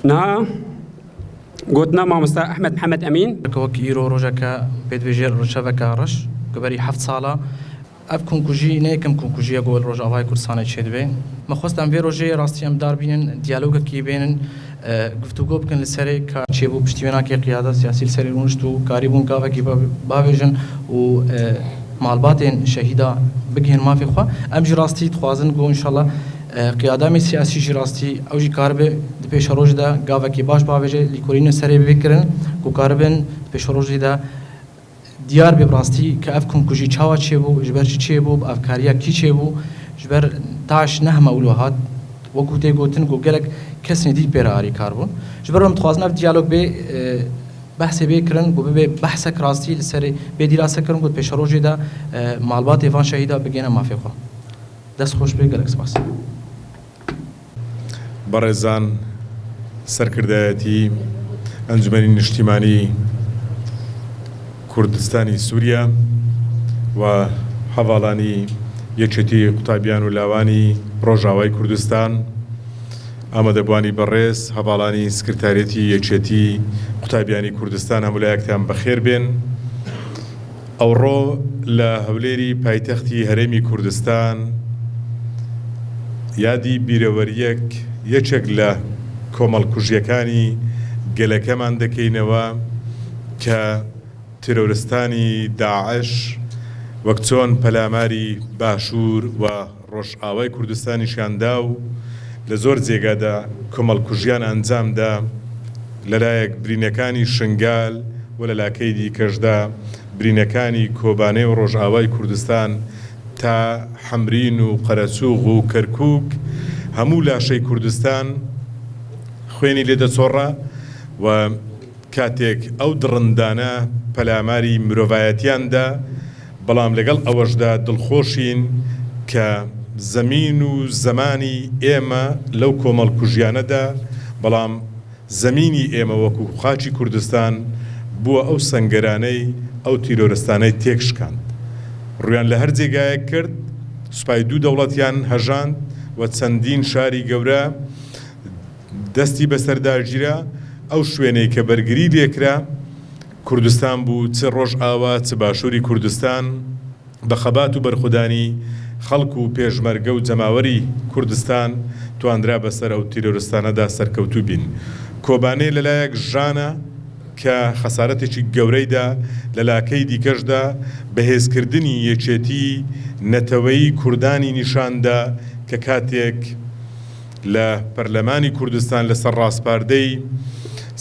نا قوتنا مامۆستا ئەحمەد محەممەد ئەمین وەک ئیرۆ ڕۆژەکە پێدوێژێر ڕشەڤەکە ڕەش گوبەری 7 ساڵە ئەف کۆنکوژی نەیەکەم کۆنکوژیە گۆل ڕۆژاوای کوردستانە چێ دەبێ مەخۆستان وێ ڕۆژەیە ڕاستی ئەم داربینن دیالۆگەکی بێنن گفتوگۆ بکەن لەسەرێ کە چێبوو پشتیوێناکی قیادە سیاسی لەسەری ڕۆژت و کاری بوون گاوێکی باوێژن و ماڵباتێن شەهیدا بگهێن مافی خوا ئەمژی ڕاستی دخوازن گۆ ئینشەڵڵا قیادامی سیاسیژی ڕاستی ئەوژی کاربێ پێشە ڕۆژدا گاوێکی باش باوێژێ لیکۆرینە سەرێ بکردن و کاربن پێشە ڕۆژیدا دیار بێ ڕاستی کە ئەف کۆنکوژی چاوا چێ بوو ژبەرچی چێ بوو ئەفکاریە کی چێ بوو ژبەر تاش نەهمە ئولوهات وەکو تێگوتن و گەلک کەسنی دی پێراری کار بوون ژبەر ئەم دخوازن ئەف دیالۆگ بێ بەحسێ بێکردن و ببێ بەحسەک ڕاستی لەسەرێ بێ دیراسەکردن و پێشە ڕۆژێدا ماڵبات ئێڤان شەهیدا بگێنە مافێ خوا دەست خۆش بێ گەلک سپاس بەڕێزان سەرکردایەتی ئەنجومەنی نیشتیمانی کوردستانی سووریا و هەواڵانی یەکێتی قوتابیان و لاوانی ڕۆژاوای کوردستان ئامادەبوانی بەڕێز هەواڵانی سکرتارێتی یەکێتی قوتابیانی کوردستان هەمولایەکتان بەخێر بێن ئەوڕۆ لە هەولێری پایتەختی هەرێمی کوردستان یادی بیرەوەریەک یەکێک لە کۆمەڵکوژیەکانی گەلەکەمان دەکەینەوە کە تیرۆریستانی داعش وەک چۆن پەلاماری باشوور و ڕۆژئاوای کوردستانیشاندا و لە زۆر جێگادا کۆمەڵکوژیان ئەنجامدا لەلایەک برینەکانی شنگال و لە لاکەی دیکەشدا برینەکانی کۆبانەی و ڕۆژئاوای کوردستان تا حەمرین و قەرەچووغ و کەرکووک هەموو لاشەی کوردستان خوێنی لێدەچۆڕە و کاتێک ئەو دڕندانە پەلاماری مرۆڤایەتیاندا بەڵام لەگەڵ ئەوەشدا دڵخۆشین کە زەمین و زەمانی ئێمە لەو کۆمەڵکوژیانەدا بەڵام زەمینی ئێمە وەکو خاچی کوردستان بووە ئەو سەنگەرانەی ئەو تیرۆرستانەی تێکشکاند ڕویان لە هەر جێگایەک کرد سوپای دوو دەوڵەتیان هەژاند و چەندین شاری گەورە دەستی بەسەرداگیرە ئەو شوێنەی کە بەرگری لێکرا کوردستان بوو چ ڕۆژئاوا چ باشووری کوردستان بە خەبات و بەرخودانی خەڵک و پێشمەرگە و جەماوەری کوردستان تواندرا بەسەر ئەو تیرۆریستانەدا سەرکەوتوو بین کۆبانەی لەلایەک ژانە کە خەسارەتێکی گەورەیدا لە لاکەی دیکەشدا بەهێزکردنی یەکێتی نەتەوەیی کوردانی نیشاندا کە کاتێک لە پەرلەمانی کوردستان لەسەر ڕاستپاردەی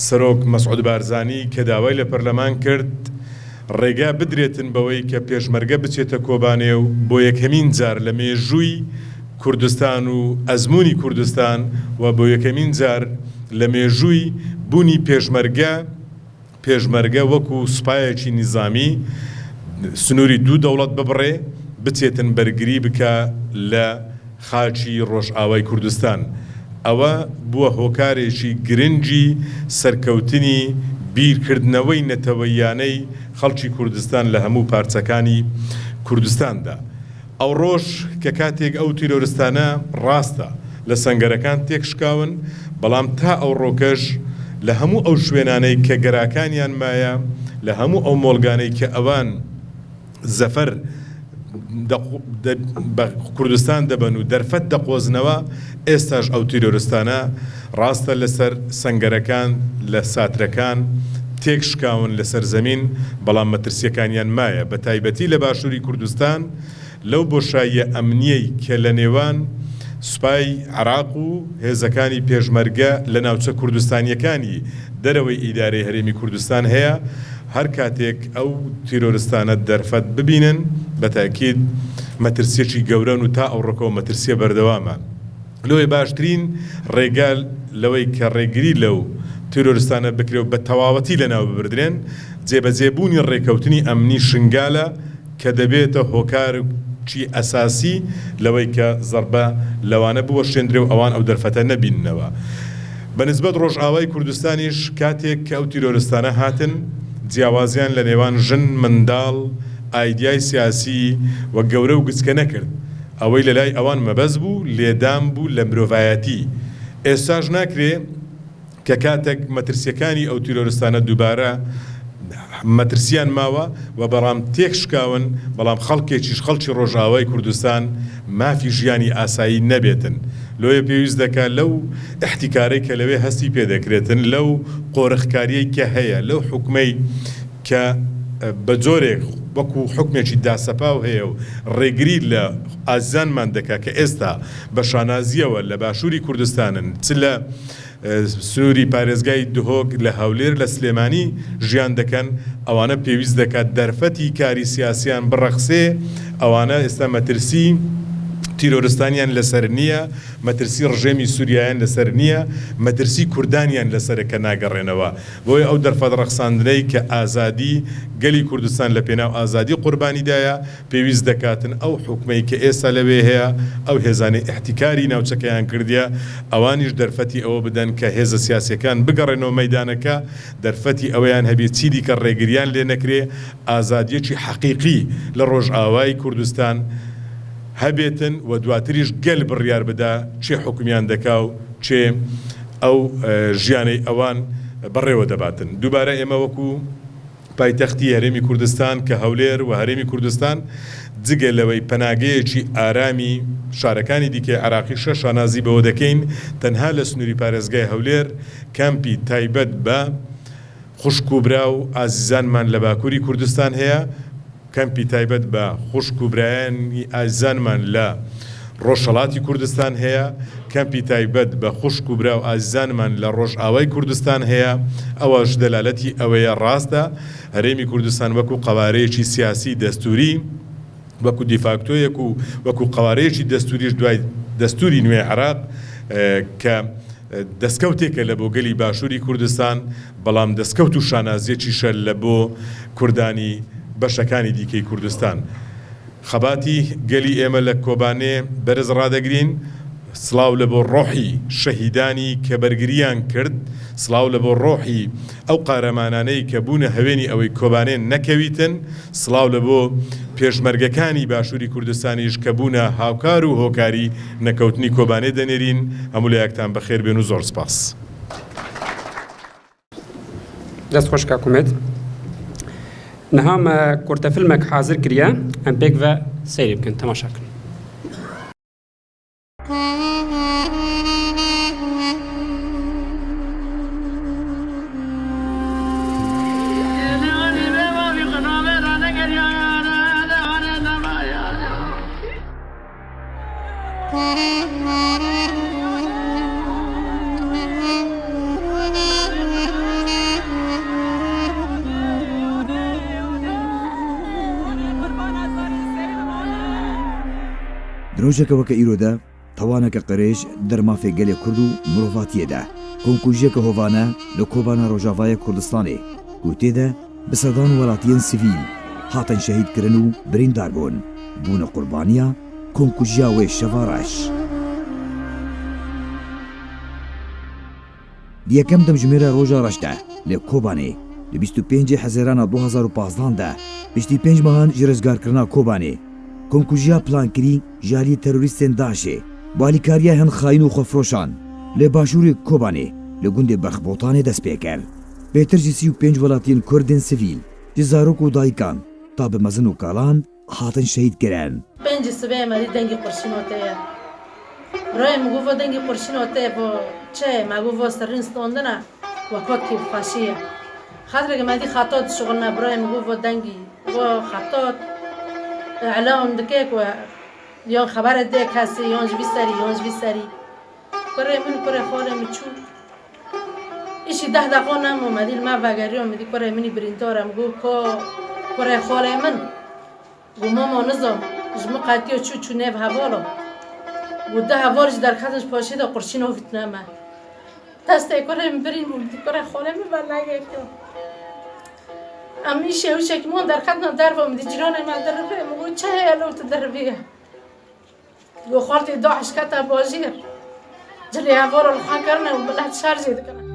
سەرۆک مەسعود بارزانی کە داوای لە پەرلەمان کرد ڕێگا بدرێتن بەوەی کە پێشمەرگە بچێتە کۆبانێ و بۆ یەکەمین جار لە مێژووی کوردستان و ئەزمموی کوردستان و بۆ یەکەمین جار لە مێژووی بوونی پێشمەرگە وەکو سوپایەکی نیزامی سنووری دوو دەوڵەت ببڕێ بچێتن بەرگری بکە لە خاچی ڕۆژئاوای کوردستان ئەوە بووە هۆکارێکی گرنگی سەرکەوتنی بیرکردنەوەی نەتەوەیانەی خەڵکی کوردستان لە هەموو پارچەکانی کوردستاندا ئەو ڕۆژ کە کاتێک ئەو تیرۆریستانە ڕاستە لە سەنگەرەکان تێکشکاون بەڵام تا ئەو ڕۆکەش لە هەموو ئەو شوێنانەی کە گەراکانیان مایە لە هەموو ئەو مۆڵگانەی کە ئەوان زەفەر کوردستان دەبن و دەرفەت دەقۆزنەوە ئێستاش ئەو تیرۆریستانە ڕاستە لەسەر سەنگەرەکان لە ساترەکان تێکشکاون لەسەر زەمین بەڵام مەترسیەکانیان مایە بە تایبەتی لە باشووری کوردستان لەو بۆشاییە ئەمنیەی کە لە نێوان سوپای عراق و هێزەکانی پێشمەرگە لە ناوچە کوردستانیەکانی دەرەوەی ئیدارەی هەرێمی کوردستان هەیە هەر کاتێک ئەو تیرۆریستانە دەرفەت ببینن بە تاکید مەترسیەکی گەورەن و تا ئەو ڕۆکەوە مەترسیە بەردەوامە لەوەی باشترین ڕێگال لەوەی کە ڕێگری لەو تیرۆریستانە بکرێ و بە تەواوەتی لەناو ببردرێن جێبەجێبوونی ڕێکەوتنی ئەمنی شنگالە کە دەبێتە هۆکارکی ئەساسی لەوەی کە زەربە لەوانە بوەشێندرێ و ئەوان ئەو دەرفەتە نەبیننەوە. بەنسبەت ڕۆژئاوای کوردستانیش کاتێک کە ئەو تیرۆریستانە هاتن جیاوازیان لە نێوان ژن منداڵ ئایدیای سیاسی وە گەورە و گچکە نەکرد. ئەوەی لە لای ئەوان مەبەز بوو لێدام بوو لە مرۆڤایەتی. ئێستاش ناکرێ کە کاتێک مەترسیەکانی ئەو تیرۆریستانە دووبارە مەترسیان ماوە و بەڵام تێک شکاون بەڵام خەڵکێکیش خەڵکی ڕۆژئاوای کوردستان مافی ژیانی ئاسایی نەبێتن. لۆیە پێویست دەکات لەو احتیکارەی کە لەوێ هەستی پێدەکرێتن لەو قۆرەخکاریەی کە هەیە لەو حکومەی کە بە جۆرێک وەکو حکمێکی داسەپاو هەیە و ڕێگری لە ئازیزانمان دەکات کە ئێستا بە شانازیەوە لە باشووری کوردستانن چ لە سنووری پارێزگای دهۆک لە هەولێر لە سلێمانی ژیان دەکەن ئەوانە پێویست دەکات دەرفەتی کاری سیاسیان بڕەخسێ ئەوانە ئێستا مەترسی تیرۆریستانیان لەسەر نییە مەترسی ڕژێمی سووریایان لەسەر نییە مەترسی کوردانیان لەسەرە کە ناگەڕێنەوە بۆی ئەو دەرفەت ڕەخساندنەی کە ئازادی گەلی کوردستان لە پێناو ئازادی قوربانیدایە پێویست دەکاتن ئەو حکومەی کە ئێستا لەوێ هەیە ئەو هێزانەی احتیکاری ناوچەکەیان کردیە ئەوانیش دەرفەتی ئەوە بدەن کە هێزە سیاسیەکان بگەڕێنەوە مەیدانەکە دەرفەتی ئەوەیان هەبێت چیدی کە ڕێگریان لێ نەکرێ ئازادیەکی حەقیقی لە ڕۆژئاوای کوردستان هەبێتن و دواتریش گەل بڕیار بدا چێ حکومیان دەکا و چێ ئەو ژیانەی ئەوان بەڕێوە دەباتن. دووبارە ئێمە وەکو پایتەختی هەرێمی کوردستان کە هەولێر و هەرێمی کوردستان جگە لەوەی پەناگەیەکی ئارامی شارەکانی دیکەی عراقی شە شانازی بەوە دەکەین تەنها لە سنووری پارێزگای هەولێر کەمپی تایبەت بە خوشک و برا و ئازیزانمان لە باکووری کوردستان هەیە کەمپی تایبەت بە خوشک و برایانی ئازیزانمان لە ڕۆژهەڵاتی کوردستان هەیە کەمپی تایبەت بە خوشک و برا و ئازیزانمان لە ڕۆژئاوای کوردستان هەیە ئەوەش دەلالەتی ئەوەیە ڕاستە هەرێمی کوردستان وەکو قەوارەیەکی سیاسی دەستوری وەکو دیفاکتۆیەک و وەکو قەوارەیەکی دەستوریش دوای دەستوری نوێ عێراق کە دەستکەوتێکە لە بۆ گەلی باشووری کوردستان بەڵام دەستکەوت و شانازیەکی شەر لە بۆ کوردانی بەشەکانی دیکەی کوردستان. خەباتی گەلی ئێمە لە کۆبانێ بەرز ڕادەگرین سڵاو لە بۆ ڕۆحی شەهیدانی کە بەرگریان کرد سڵاو لە بۆ ڕۆحی ئەو قارەمانانەی کە بوونە هەوێنی ئەوەی کۆبانێن نەکەویتن سڵاو لە بۆ پێشمەرگەکانی باشووری کوردستانیش کە بوونە هاوکار و هۆکاری نەکەوتنی کۆبانێ دەنێرین هەموو لە یەکتان بەخێر بێن و زۆر سپاس. دەست خۆش کاکومێت نەهام کورتە فیلمێک حازر کریە ئەم پێک بە سەیری بکەن تەماشاکەن. درۆژێکەوە کە ئیرۆدا تەوانەکە قەرێژ دەرمافێک گەلێ کورد و مرۆڤاتیەدا کۆنکوژیەکە هۆڤانە لە کۆبانە ڕۆژاوایە کوردستانێ و تێدا بەسەردان وڵاتیان سیڤیل هاتن شەهیدکردن و بریندار بوون بوونە قوربانیە کۆنکوژیاوێ شەڤاڕەش. یەکەم دەمژمێرە ڕۆژە ڕەشدا لە کۆبانێ لە 25 حەزێرانە 2015دا پشتی 5 مەهان ژ ڕزگارکردنا کۆبانێ کۆنکوژیا پلانکری ژالی تەرۆریستێن داعشێ بالیکاریە هەن خاین و خۆفرۆشان لە باشووری کۆبانێ لە گوندێ بەخبۆتانێ دەست پێکرد. پێترجی 35 وڵاتیان کوردên سڤیل ji zarok û dayîkan ta bi mezin û kalan hatin şehîdkirin. Pêncî sibê me dî dengê qurşînotê ye. Royê me govo dengê qurşînotê bo çê me govo serîn stondina wekotî xweşî ye. Xatireke me dî xetot şixulne bi royê me govo dengî bo xetot elam dike ku yon xeberet dê kesî yon ji vî serî yon ji vî serî. Kurê min kurê xolê min çû. İşi 10 deqo nemo me dî li me vegeriyo me dî kurê minî birîndore me got ko kurê xolê min got mama nizam ji min qetiyo çû nêv hevalo got de heval ji derketin ji paşê de qurşîn ovîtine me. دست کرم برین بود کره خاله می بر نگه امیشه و شکمون در خدنا در و مدی جیران من در به مگو چه الو تو در بیه گو خالتی داعش کتا بازیر جلی هوار رو خان کرنه و بلد شهر زید کنه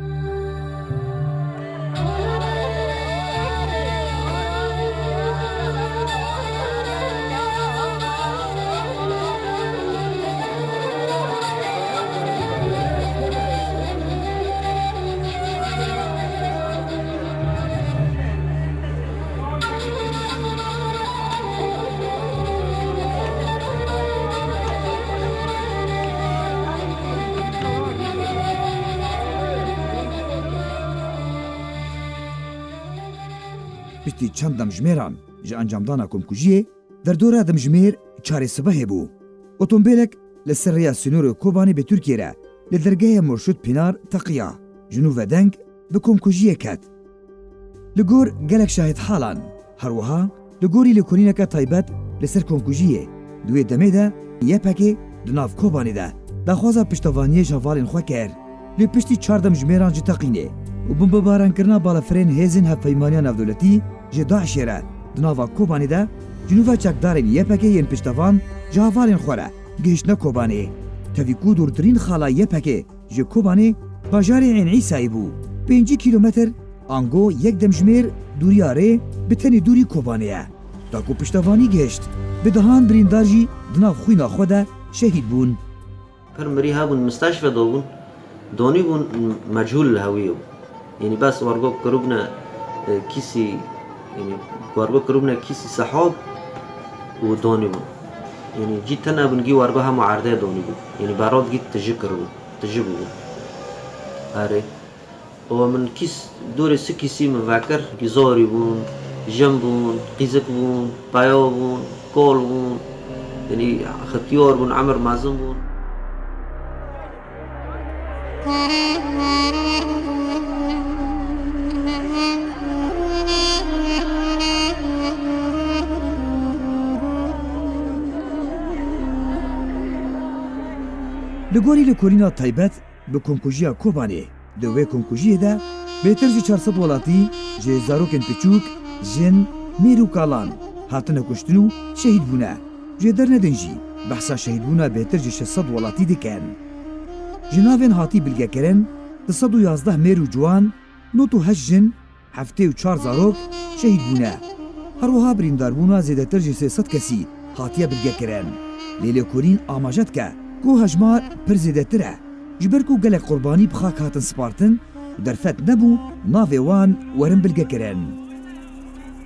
پشتی چند دمجمێران ji encamdana komkujiyê derdora dimjmêr çarêsibehê bû. Otomobîlek li ser rêya sînorê Kobanî bi Tirkiye re li dergehê Murşid Pînar teqiya ji nû ve deng bi komkujiyê ket. Li gor gelek şahid halan herwiha li gorî lêkolîneke taybet li ser komkujiyê di wê demê de yepekê di nav Kobanî de daxwaza piştevaniyê hevalên xwe ker lê piştî çar demjmêran ji teqînê û bombebaranekirina balafirên hêzên hevpeymaniya navdewletî ji Daişê re di nava Kobanî de ji nû ve çekdarên yepekê yên piştevan ji hevalên xwe re gihîştine Kobanî. Tevî ku dûrtirîn xala yepekê ji Kobanî bajarê Ên Îsayê bû. 5 kîlometr ango yek demjmêr dûriya rê bi tenê dûrî Kobanî ye. Da ku piştevanî gihîşt bi dihan birîndar jî di nav xwîna xwe de şehîd bûn. پر مري هابون مستشفى دوبون دوني بون مجهول الهوية يعني بس وارجو قربنا كيسي يعني وارجو قربنا كيسي سحاب ودوني بون يعني جيت أنا بنجي وارجوها معارضة دوني بون يعني بارود جيت تجيبوا أري ومن كيس دوري سكيسي مفكر جزاري بون جنبون قيزك بون بايو بون كول بون يعني ختيار بون عمر معزم بون Li gorî li Kolîna taybet bi komkujiya Kobanî di wê komkujiyê de bêtir ji 400 welatî ji zarokên piçûk, jin, mêr û kalan hatine kuştin û şehîd bûne. Jê dernedin jî behsa şehîdbûna bêtir ji 600 welatî dikin. Ji navên hatî bilgekirin 211 mêr û ciwan, 98 jin, 74 zarok şehîd bûne. Her wiha birîndarbûna zêdetir ji 300 kesî hatiye bilgekirin. Lê Lêkolîn amaje dike ku hejmar pir zêdetir e ji ber ku gelek qurbanî bi xak hatin spartin û derfet nebû navê wan werin bilgekirin.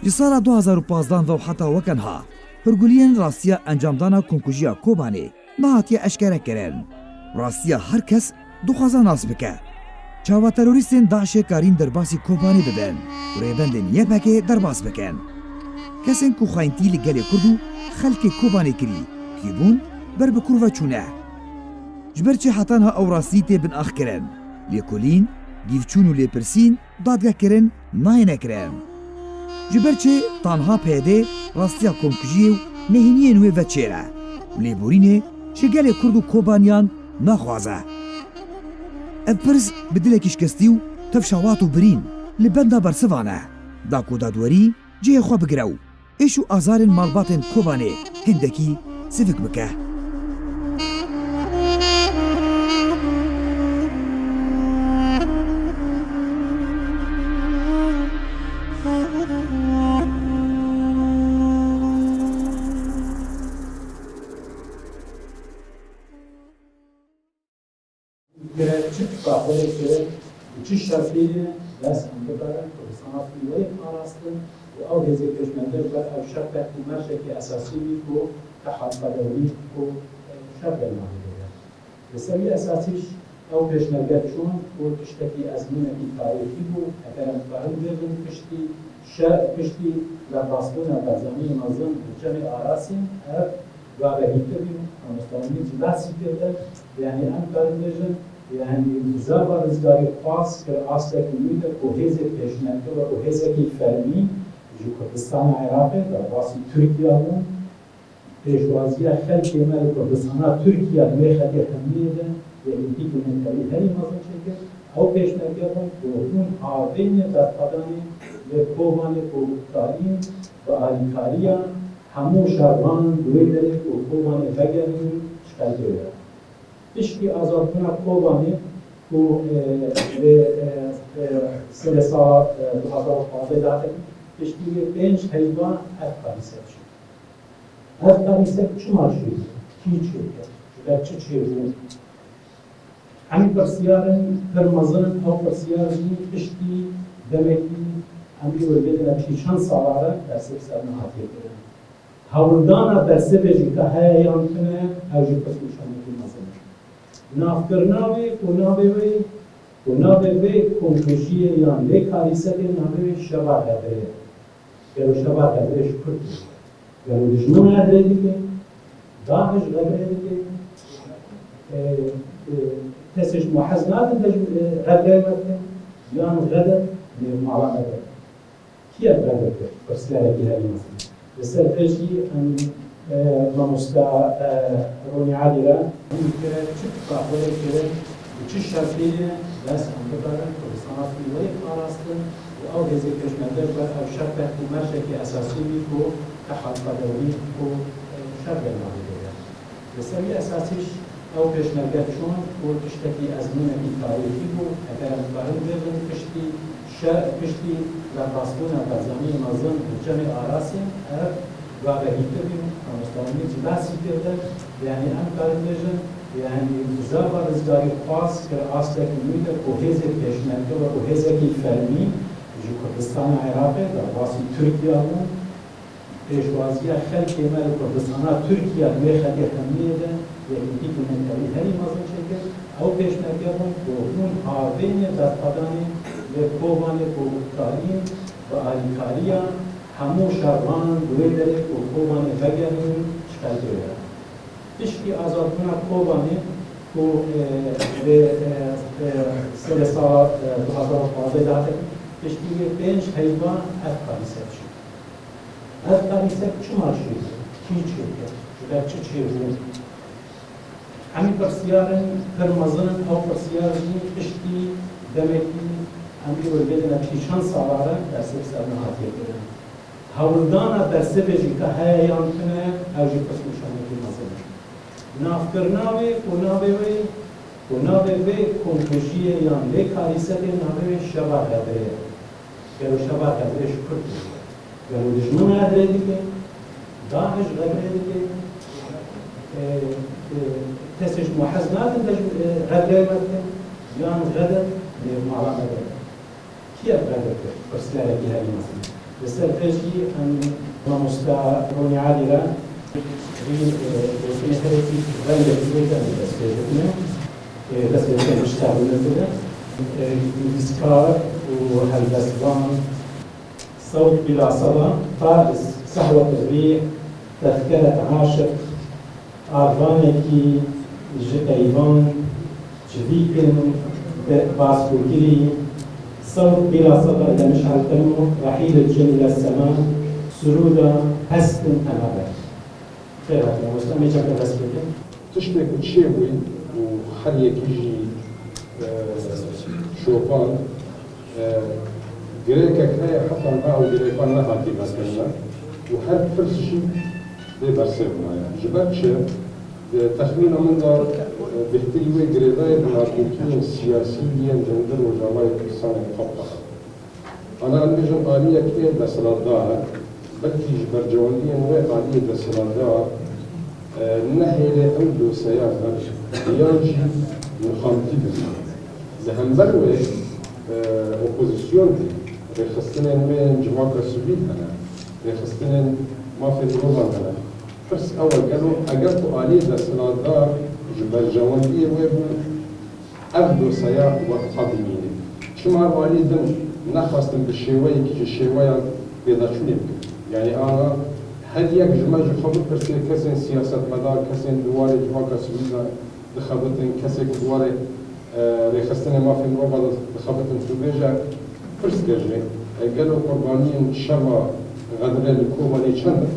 Ji sala 2015 ve heta wekenha hûrguliyên rastiya encamdana komkujiya Kobanî nehatiye eşkere kirin. Rastiya her kes dixwaza nas bike. Çawa terorîstên Daişê karîn derbasî Kobanî bibin û rêbendên yepekê derbas bikin. Kesên ku xayintî li gelê Kurd û xelkê Kobanî kirî kîbûn ber bi kur ve çûne. Ji ber çê hetanha ew rastî tê bin ax kirin. Lêkolîn, gîvçûn û lêpirsîn dadgekirin nayêne kirin. Ji ber çê tanha pêdê rastiya komkujiyê û nehîniyên wê ve çêre. Lêborînê ji gelê Kurd û Kobaniyan naxwaze. Ev pirs bi dilekî şikestî û tevşewat û birîn li benda bersivan e. Da ku dadwerî cihê xwe bigire û êş û azarên malbatên Kobanî hindekî sivik bike. çift kahve uçuş şartıyla ders anlatırlar, sanatlı layık arasında ve av gezekleşmeler ve av şart ihtimal şekli esası bu tahakkalevi bu şart elmanıdır. Ve seviye esası av peşmerger şu an bu kişteki azmine bir tarihi bu efendim bahim verdim kişti ve baskına ve zamin mazın cemi arasin ev ve vehite bir konuştuğumuz cilasi derler yani Ankara'nın yani zaba rızgarı pas ki asla kuyuda koheze peşmerge ve koheze ki fermi جو کردستان عراقی و واسه ترکیه بون پیشوازی خیلی کمال کردستان ترکیه میخواد همه ده یعنی دیگه من کلی هری مازن شکر او پیشنهاد بودن آبین در قدمی به کومان کوکاری و آلیکاریا همو شروان دوی داری و کومان وگرین شکل دویا. تشکی آزاد کنه کومانی و سال 2015 داده تشکی 5 حیوان افغانیست شد. افغانیست چه ماشی؟ کی چه؟ در چه چیزی؟ همین پرسیارن پرمازن او پرسیاری پشتی دمکی همی ولید نبی چند سالاره در سر نهاتی کرد. هولدانا در سبزی که هیان کنه اوجی پسوشان میکنه مثلا. نافکرناوی کناوی کنکوشی یان لیکاریسه ناوی شبا داره. گلو شبا داره شکرد. گلو دشمن نداره دیگه. داعش غبره دیگه. تسش محزنات غدر مثلا يوم غدر مع غدر كيف غدر برسالة كهذه مثلا رسالة تجي أن ممستا روني عادلة يمكن تشوف أحوال كذا وتشوف شرطية بس عم تقرأ وصناعة في وين خلاصين أو هذي كش مدرب أو شرطة ومرشة أساسي بيكو كحد قدوي كو شرط المعلومات رسالة أساسيش أو پیشنهاد شون و پشتی ازمینه تاریخی بود اگر مقارن بودن پشتی لباسون بازمی مازن جمع آراسی هر واقعیت بیم مستانی جلاسی کرده یعنی هم کارن بودن یعنی زبان رزگاری خاص که اصل کمیده کوهیز پیشنهاد و کوهیز کی فرمی جو کردستان عراقی و واسی ترکیه بود پیشوازی خلق مال کردستان ترکیه میخواد همیده یعنی دیگه منطقی هری مازن شکل او پیشنهاد بودن آبین در قدمی به کومان کوکاری و آلیکاریا همو شروان دوی داری و کومان وگرین شکل دویا. تشکی آزاد کنه کومانی کو به سال 2015 داده تشکی 5 حیوان افغانیست شد. افغانیست چه ماشی؟ کی چه؟ در چه چیزی؟ همین پرسیارن پرمازن او پرسیاری پشتی دمکی همی ولید نبی چند سالاره در سر نهاتی کرد. هولدانا در سبزی که هیان کنه اوجی پسوشان میکنه مثلا. نافکرناوی کناوی کنکوشی یان لیکاریسه ناوی شبا داره. گلو شبا داره شکرد. گلو دشمن نداره دیگه. داعش غبره دیگه. تسش محزنات غدر مثلا يوم غدر مع غدر كيف غدر برسالة كهذه مثلا رسالة تجي أن ممستا روني عادلة في هذه غير الزوجة بس كان يشتغل كذا إسكار وهالبسبان صوت بلا صدى فارس صحوة الريح تذكرة عاشق آوانێکی ji ئەیڤان ji دیکن باسکوکری صوت بلا صدى لمشعل دمه رحيل الجن إلى السماء سرودا هست أمامه خير هذا مستمع جمع بس بكم تشتك تشيوي وخليك يجي شوفان جريكك هي حتى معه جريكان نهاتي مثلا وهل فرشي ببرسلنا جبتش تخمين من دار بحتوي جريداي بناركين سياسيين جندر وجماعة كسان مطبقة. أنا أنجم آلية كين دسلادار بلكي جبرجوانيين وآلية دسلادار نهي لأولو سياسة يانجي مخامتي بزن. لهم بلوه أوبوزيسيون رخصتنين من جماعة سوريد أنا رخصتنين ما في الوضع أنا فرس أول قالوا أجرتوا آلية دسلادار جبرجوانية ويبو أبدو سياق وقادمين. شو ما آلية دم نخواستم بالشيوية كي الشيوية بيضا شو نبي. يعني أنا هل يك جماعة خبط برسي كسين سياسة مدار كسين دواري جماعة سوريدا دخبطن كسين دواري رخصتني ما في الوضع دخبطن سوريجا فرس كجري قالوا قربانين شبا غدرين الكوماني چند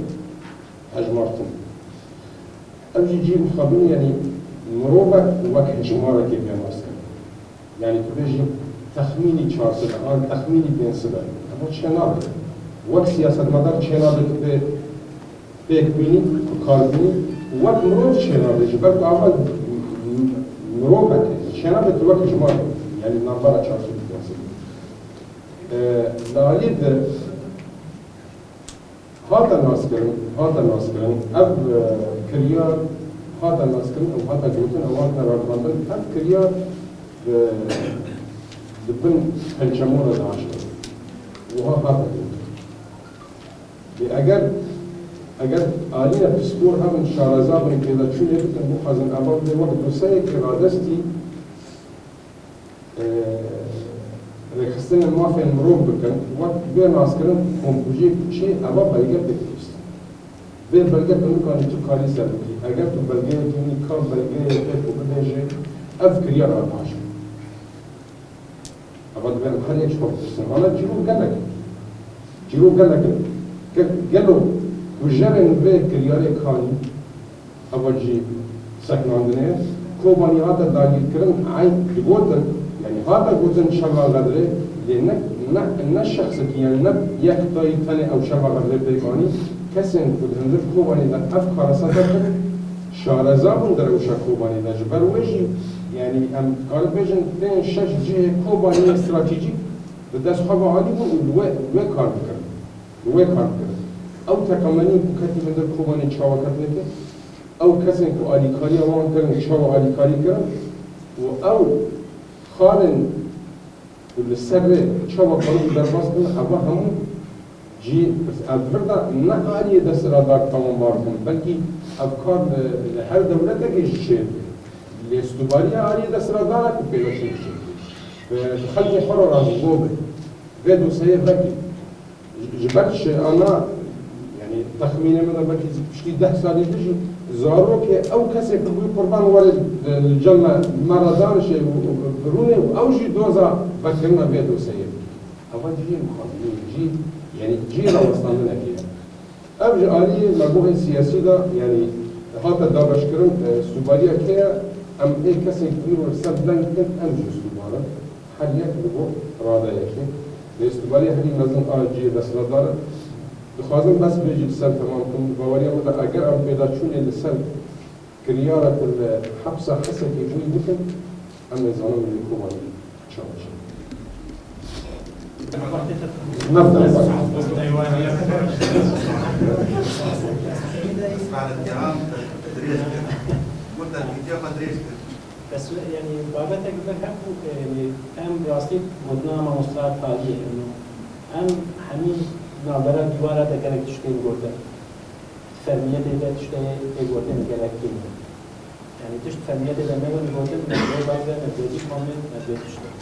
أجمارتن أو يجي مخابين يعني مروبة وقت جمارة كيف يماسكن يعني تبيجي تخميني 400 آن تخميني 500 أما شنابه وقت سياسة مدار شنابه بيك بيني وكاربيني وقت مروف شنابه جبرت أول مروفة شنابه الوقت جمال يعني نمبر 400 لاليد هذا الناس كرن أب كريار هذا الناس كرن أو هذا جوتن أو هذا رادمان أب كريار دبن هالجمهور العاشر وها هذا اگر آلينا بسكور هم شارزاب من كذا شو يبتن مو خازن أباب ده وقت وسائل كرادستي رخصتين الموافق المروب بكن وقت بين ناس كرن هم بجيب شيء أباب بلغة بكتوست بين بلغة بنو كان يتو كاري سربكي اگر تو بلغة توني كام بلغة يتو بدنجي أف كريار العاشر أبغى بين خليه شوف أنا جيرو قال لك قالوا وجرن في كرياري خاني أبغى جي سكن عندنا كوباني هذا داير كرن عين يقولن يعني هذا جزء شغال غدري لأن الشخص يعني نب يكتاي ثاني أو شغال غدري بيكاني كسن كودن كوباني ده أفكار ساتر شارزابون در وش كوباني ده جبر وجي يعني ام قال بيجن بين شش جهه كوباني استراتيجي بدس خبا عادي بو و كار او تكمني بكتي من در كوباني شاوكت نك او كسن كو علي كاري وان كرن شاو علي كاري كرن و او خالن بالسر شاو قالوا در باس كن ابا هم جي الفردا نا علي دس رادار تمام باركم بلكي افكار هر دوله تجي شيء الاستوبارية عالية ده سرادارك وبيلوشين خلي حرر عن الغوبة فيدو سيء بكي جبتش أنا يعني تخميني من بكي بشكي 10 سالي بيجي زاروك أو كسي كبوي قربان ورد الجنة مرة دارش بروني أو جي دوزا بكرنا فيدو سيء أول جي مخاطبين جي يعني جي روستان لنا فيها أبجي آلية مجموعة سياسية ده يعني هذا دابش كرن استوبارية كيا ام اي کسی كبير ورسال بلان كنت ام جو استوبارة حاليا ببو رادا يكي الاستوبارية هدي نظم آجي بس ردارة دخوازم بس بيجي لسان تمام كن باوريا ودا اگر ام پیدا چوني لسان كريارة الحبسة حسا كي بوي بكن ام نظام اللي كوماني شامش نبدأ بس يعني بابتك بحب يعني أم راستي بدنا مصطلح حالي إنه أم حمي نظرة دوارة تجارك تشتين قرده فرمية ده تشتين قرده مجالك كين يعني تشت فرمية ده ما يقول قرده مجال بعضه مجالي كامل مجال تشتين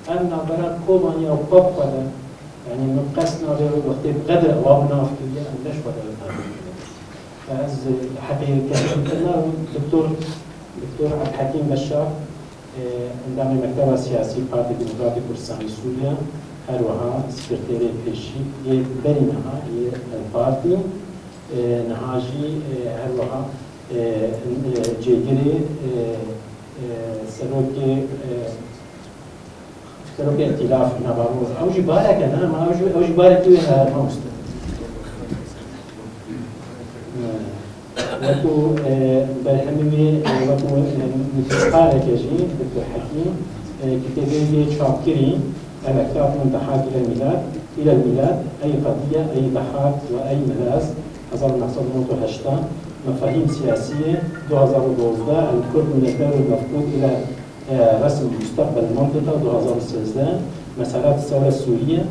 أم نظرة كوماني أو كوب ولا يعني نقص نظرة وقت قدر وابنا في كذا عندش ولا فاز حقيقة كنا دكتور عبد الحكيم بشار عندما مكتب سياسي بارتي ديمقراطي كردستان سوريا هروها سكرتيري بيشي بينها البارتي نهاجي هروها جيجري سروكي ائتلاف نباروز اوجي بارك انا ما اوجي بارك ويها موست وكو برهمي وكو متقارك يجي دكتور حكيم كتابي شاكري الأكتاف من ضحاك إلى الميلاد أي قضية أي ضحاك وأي ملاذ 1908 مفاهيم سياسية 2012 الكرد من الدور المفقود إلى رسم مستقبل المنطقة 2016 مسارات الثورة السورية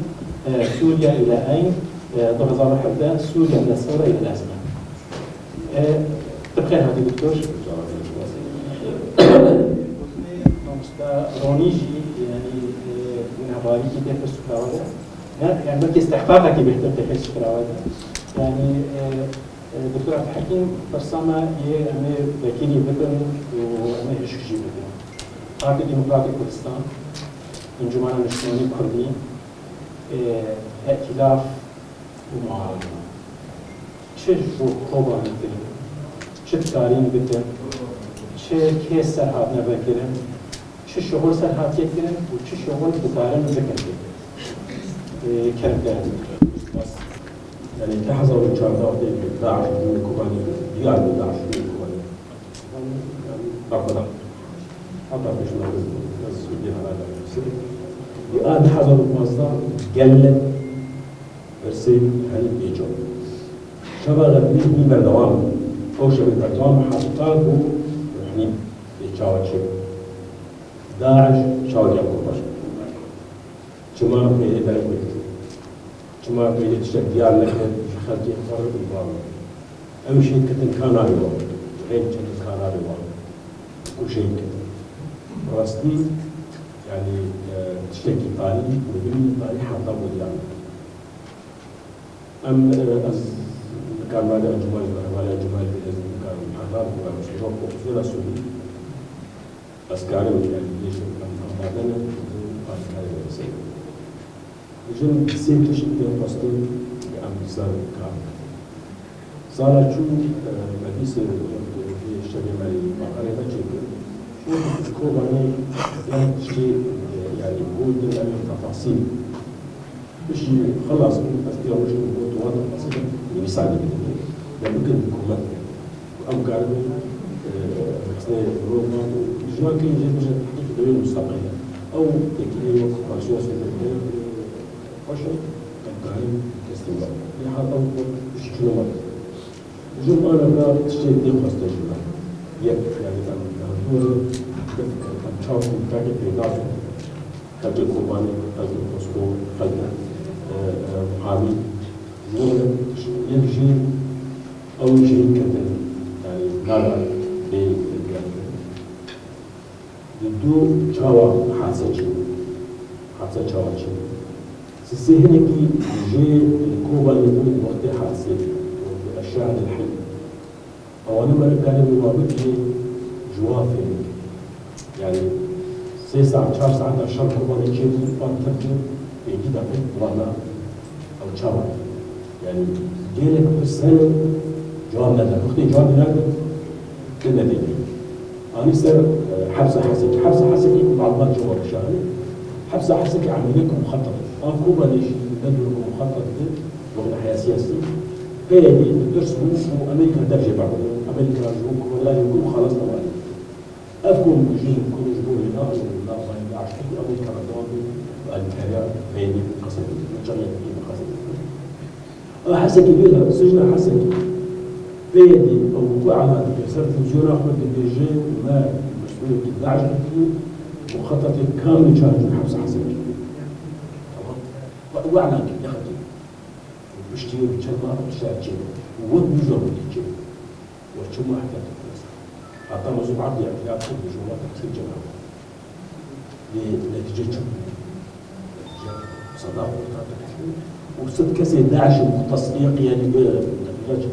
سوريا إلى أين 2011 سوريا من الثورة إلى الأزمة تبخير هذا الدكتور رونيجي يعني من هباري كده في السكراوات يعني بلكي استحقاقها كي بيهتم في السكراوات يعني دكتور عبد الحكيم فرصما أمي بكيني بدن وأمي هشكجي بدن بارتي ديمقراطي كردستان انجمن المجتمعي الكردي ائتلاف ومعارضة چه خوبان بکرن چه تارین بکرن چه کیس سرحاد نبکرن چه چه شغل سر هاتیت کنن و چه شغل بکارن و بکن کرد يعني تحظوا من شهر داعش من الكوباني ديار من داعش من الكوباني أفضل أفضل مش ناقص يديها على السر الآن حظوا المصدر قلت برسي هني بيجو شباب غبي من بردوام أو شباب بردوام حقيقات يعني يتشاور شيء داعش شاور يعقوب باش شما هي بلد شما بيجي تشتغل ديار لك خلتي فرق الباب أي شيء كتن كان على الوقت غير كتن كان على الوقت كل شيء كتن راستي يعني تشتكي طالي وبني طالي حتى وديان أم كان ماذا أجمل ولا أجمل كان حضار ومشروع وكثير سوري بس كانوا يعني ليش أم بعدنا كان يصير جن سيتش بين قصدين عم بيصير كام صار شو مدرسة في الشباب مالي مقالة بتشيك شو كوباني يعني شيء يعني بود من التفاصيل مش خلاص بس كده مش بود واضح تفاصيل يساعد كده ده ممكن يكون أم قالوا مثلا روما جوا كين جد دولة مستقلة أو تكليف قانون سياسي عشان كان استمرار لحظة شكله جم أنا بقى تشتري دي خاصة جدا يعني كان دور كان شاوف كان بيدار كان كوباني كان كوسكو خدنا محامي دور يمشي أو شيء كذا يعني نرى بدو شاوا حاسة شاوا سيهنكي جي الكوبا اللي من وقت حاسة الشعر الحي أو أنا ما كان بوابكي جوافي يعني 3 ساعات 4 ساعات الشهر كوبا اللي كيف بانتبه يجي دفع وانا أو شاور يعني جيلك في السنة جواب ندى وقت جواب ندى كنا دي أنا صار حبسة حسكي معلومات جواب الشهر حبسة حسكي عمليكم مخطط كوبا ليش ندور مخطط ده وقت حياة سياسي هي دي ترسموا وأمريكا درجة بعض أمريكا جوك ولا يقول خلاص نوالي أفكم جيل كل جبور هنا ولا ما يدعش أمريكا بدون الكلام بيني قصدي نجري في قصدي حسكي بيها سجن حسكي بيدي أو على صرت الجورة أحمد الدجاج ما مسؤول الدعش مخطط كامل شهر حبس حسكي وعنا يا أخي بشتي بتشرب بشتي وود بيجوا بيجي وشو ما حكيت حتى مزوج عبد يعني في جوات كثير جماعة لنتيجة صداقة وصد كسي داعش مختص يعني بنتيجة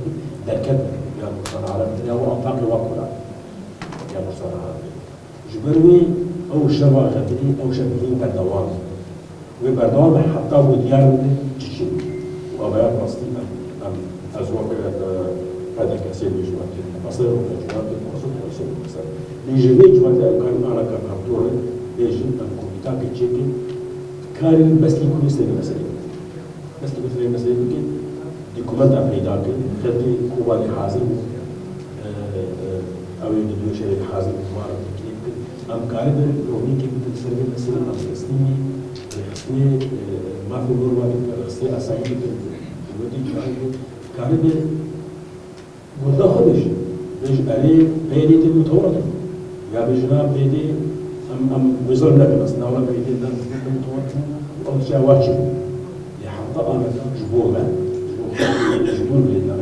دركت يا مصطفى على يا وأنطاقي وقولا يا مصطفى جبروي أو شباب غبري أو شبابين بالدوام وبردوام حتى وديار تشين وأبيات مصري أم أزواج هذا كثير بجوات مصر وجوات مصر ومصر مصر لجميع جوات كان أنا كمحضور ليجي الكوميتا كتشيكي كان بس يكون يستلم مسألة بس يكون مسألة يمكن ديكومنت أفريدا كده خدي كوباني حازم أو يدو شيء حازم مارا كده أم كارب رومي كده تسرق مسألة أفلسطيني خصني ما في غربة خصني أساعد ودي جاي كارب وده خدش بيج عليه بيدي المتورط يا بجناب بيدي أم وزرنا بس نولا بيدي المتورط أو شيء واجب يحط أنا جبومة جبور بيدنا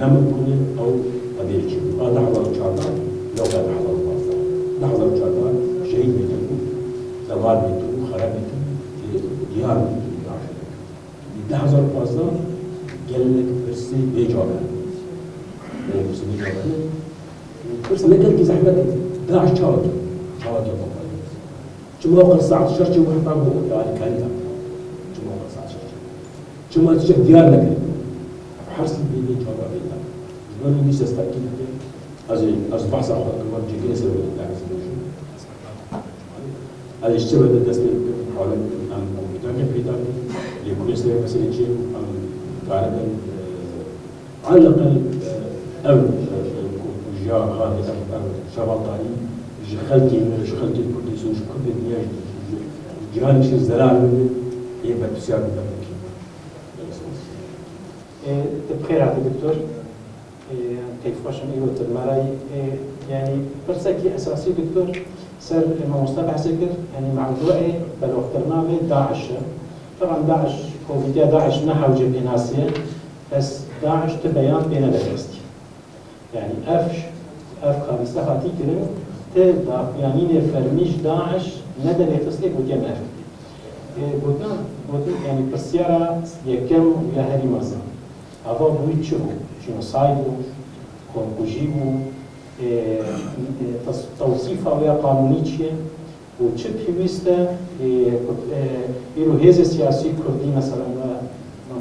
نم كوني أو أديرش هذا حضر شاطر لو كان حضر باص نحضر شاطر شيء بيتكو زمان بيتكو خراب بيتكو ديار ده حضر باص قال لك برسي بيجابه برسي بيجابه برسي ما قال كي زحمة داعش شاطر شو موقع الساعة الشرطي وحطه يعني كان شو ما تشوف ديارنا حرص بيدي جواب بيتا جبنا ليش استأكيد أزي أصبح صعب كمان جيكي سوي داعس الاشتباه التسليم حوالي متابع في ذلك لكل سنة مثلا شيء غالبا على الأقل أو جا خالد أو شباب طاري خلتي كل سوش كل الدنيا جيران شيء زراعة يبقى تسير بالك. بخير عبد الدكتور كيف واشم ايوه المراي يعني برسكي اساسي دكتور سر مصطفى سكر يعني موضوعي بلو اخترناه داعش طبعا داعش كوفيديا داعش نحو جبهة ناسية بس داعش تبيان بين الرئيستي يعني اف خامسة هاتي كريم تبدا يعني فرميش داعش ندى يتصلي بوتيم اف بوتن يعني بالسيارة يكم ويا هري مزن هذا بوي تشو جنوسايدو كونكوجيبو توصيفها ويا قانونيتشي وتشب هيوستا يرو هيز سياسي كردي مثلا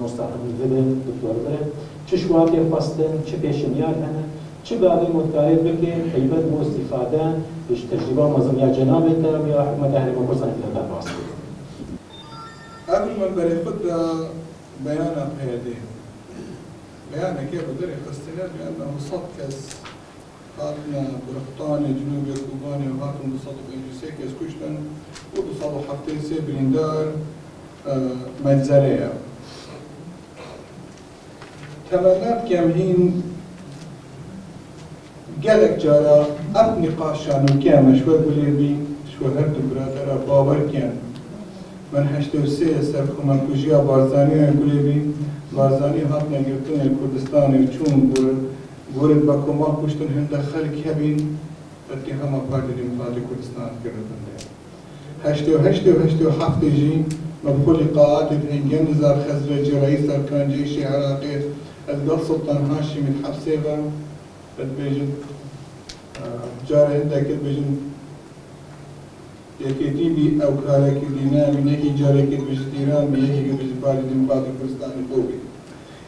مستقبل فيدن دكتور برد تشواتي فاستن تشبيشميار هنا تشبابي متقارب بكي حيبت مو استفادة بش تجربة مزمية جنابتا ويا حكومة أهل مقرصان في هذا الواسط قبل ما بريخد بيانا قيادي بيانا كيف بدري خستنا بأنه صدكس هاتنا برقطاني جنوبي كوباني وهاتنا بصدق إنجلسيكس كشتن وبصدق حفتين سيبريندار منزلية تمنات كامهين قالك جارا أب نقاشان وكامة شوي بوليبي شوي هرد براترا باور كان من هشتو سي سر خمانكوژیا بارزانی گلیبی بارزانی هاتنا گرفتن کردستانی و چون گورد با کمال کشتن هنده خلق هبین اتهام پارتی دموکراتی کردستان کردن هشتو هفته جی مبخول قاعات هنگن نزار خزرجی رئیس ارکان جيش عراقي القل سلطان هاشم الحبسي بيجن جار عندك بيجن يكيتي بي أو كارك دينا من يكي جارك بجديران من يكي بجبال دمقاطي كردستان الطوبي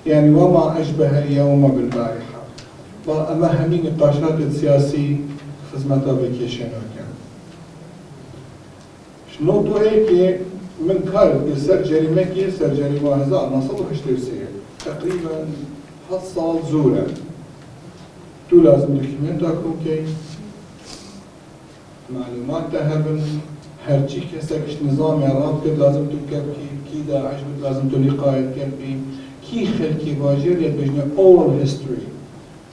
يعني وما أشبه اليوم بالبارحة أما همين نقاشات السياسي خدمة أبليكيشن وكان شنو تو هيك من كارت سر جريمة سر جريمة هزار نصبح اشترسية تقريبا حصل زورا تو لازم دوكيمنت أكون كي معلومات تهبن هرچی کسکش نظام عراق کرد لازم تو کب کی داعش بود لازم تو لقايت كبي کی خلکی واجر یا بجنه oral history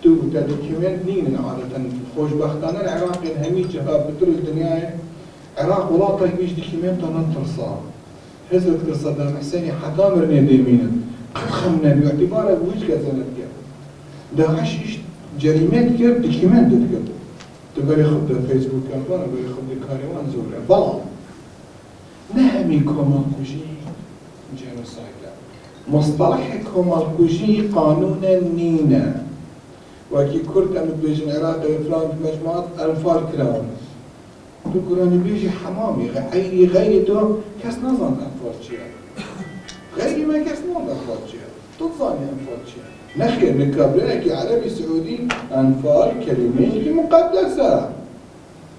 تو تا دوكيمنت نين عادة خوشبختانه العراق همي جهاب بدر الدنيا عراق ولاطة يبيش دوكيمنت ننطر صار هزت صدام حسين حتى مرني ديمينا قد خمنا باعتباره بوجه كزنت كيف داعش جريمات كيف دوكيمنت كيف تبري خد فيسبوك كمان تبري خد كاروان زورة بلا نهمي كومالكوجي جينوسايد مصطلح كومالكوجي قانون نينا وكي كرت أنا بيجي العراق فلان مجموعات أنفال كراون تقولون بيجي حمامي غيري تو كاس نظام أنفال شيء غيري ما كاس نظام أنفال شيء تظني أنفال شيء نخير نكابلك عربي سعودي أنفال كلمة مقدسة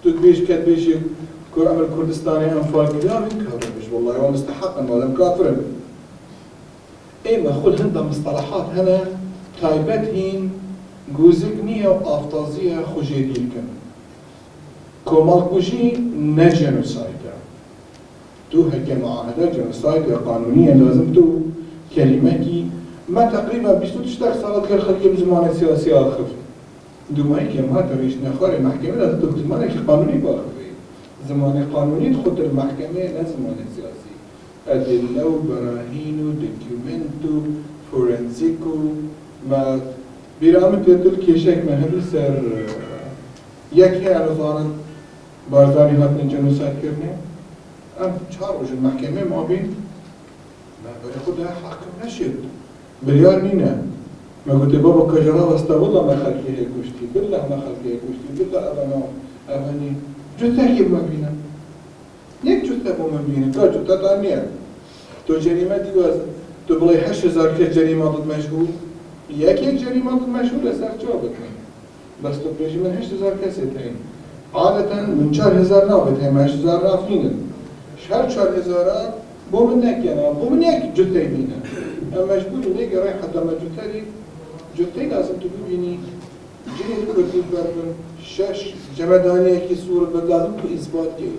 تقبيش كتبيش عمل كردستاني أنفال كذا من كابلش والله هو مستحقا ولا مكافر إيه ما خل هندا مصطلحات هنا تايبت هين جوزقنية وأفتازية خجيدين كن كومالكوجي نجنوسايدا تو هكي معاهدة جنوسايدا قانونية لازم تو كلمتي ما تقريبا بيشتو تشتغل صارت كالخلية بزمان السياسي آخر دوما هيك ما تريش نخاري محكمة لا تدخل زمانك قانوني باخر زمان قانوني تخط المحكمة لا زمان السياسي أدلة وبراهين دوكيومنتو فورنسيكو ما برامج يدل كيشك ما هذي سر يكي على ظاهر بارزاني هاتن جنوسايد كرني أم تشارج المحكمة ما بين ما بياخدها حاكم نشد بليار نينا ما قلت بابا كجرا بس والله ما خلقي هيك كشتي بالله ما خلقي هيك كشتي بالله أبنا أبني جثة ما بينا يك جثة ما بينا كا جثة تانية تو جريمة ديواز تو بلاي 8000 كجريمة ضد مشهور يك جريمة ضد مشهور لسر جابتني بس تو بيجي من 8000 كسيتين عادة من 4000 نابتين 8000 نافين شهر 4000 بو منك أنا بو منك جثة بينا أما مجبور إنك رايح حتى ما جثة لازم تبيني جيل كردي بربن شش جمدانية كي صورة بدلازم تو إثبات كي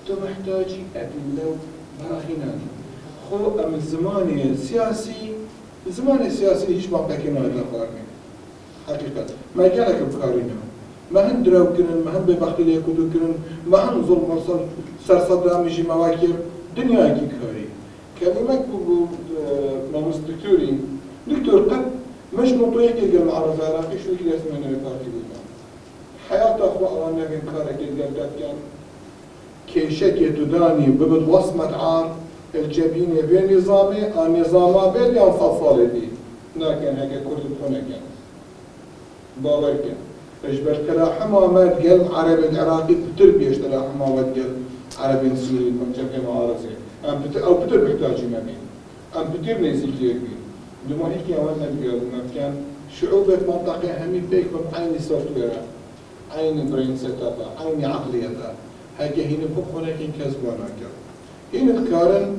تو محتاجي أدلة براهين خو أم الزمان السياسي هيش ما بكينا هذا قارن حقيقة ما جالك بخارينا ما هن دراو كرن ما هن ببخت لي كدو كرن ما هن ظلم وصل سرصدام يجي مواكب دنيا كي كاري كلمة بو ناموس دكتور قد مش مطوية كي قال معرض عراقي شو كده اسمه نبي حياة أخوة أنا من كارك الجلدات كان كيشك يداني ببد وصمة عار الجبينة بين نظامي النظام بين ينفصل دي لكن هيك كرد هنا كان باور كان إجبر كلا حمامات قل عربي العراقي بتربيش كلا حمامات قل عربي سوري كم جبهة معارضة أو بتر بحتاج ما بين أم بتر نسيج يبين دم هيك أولنا بقول كان شعوبة منطقة همي بيك بعين سوفت وير عين برين سيت اب عين عقلية هيك هنا بخو لكن كسبانا كر هنا الكارن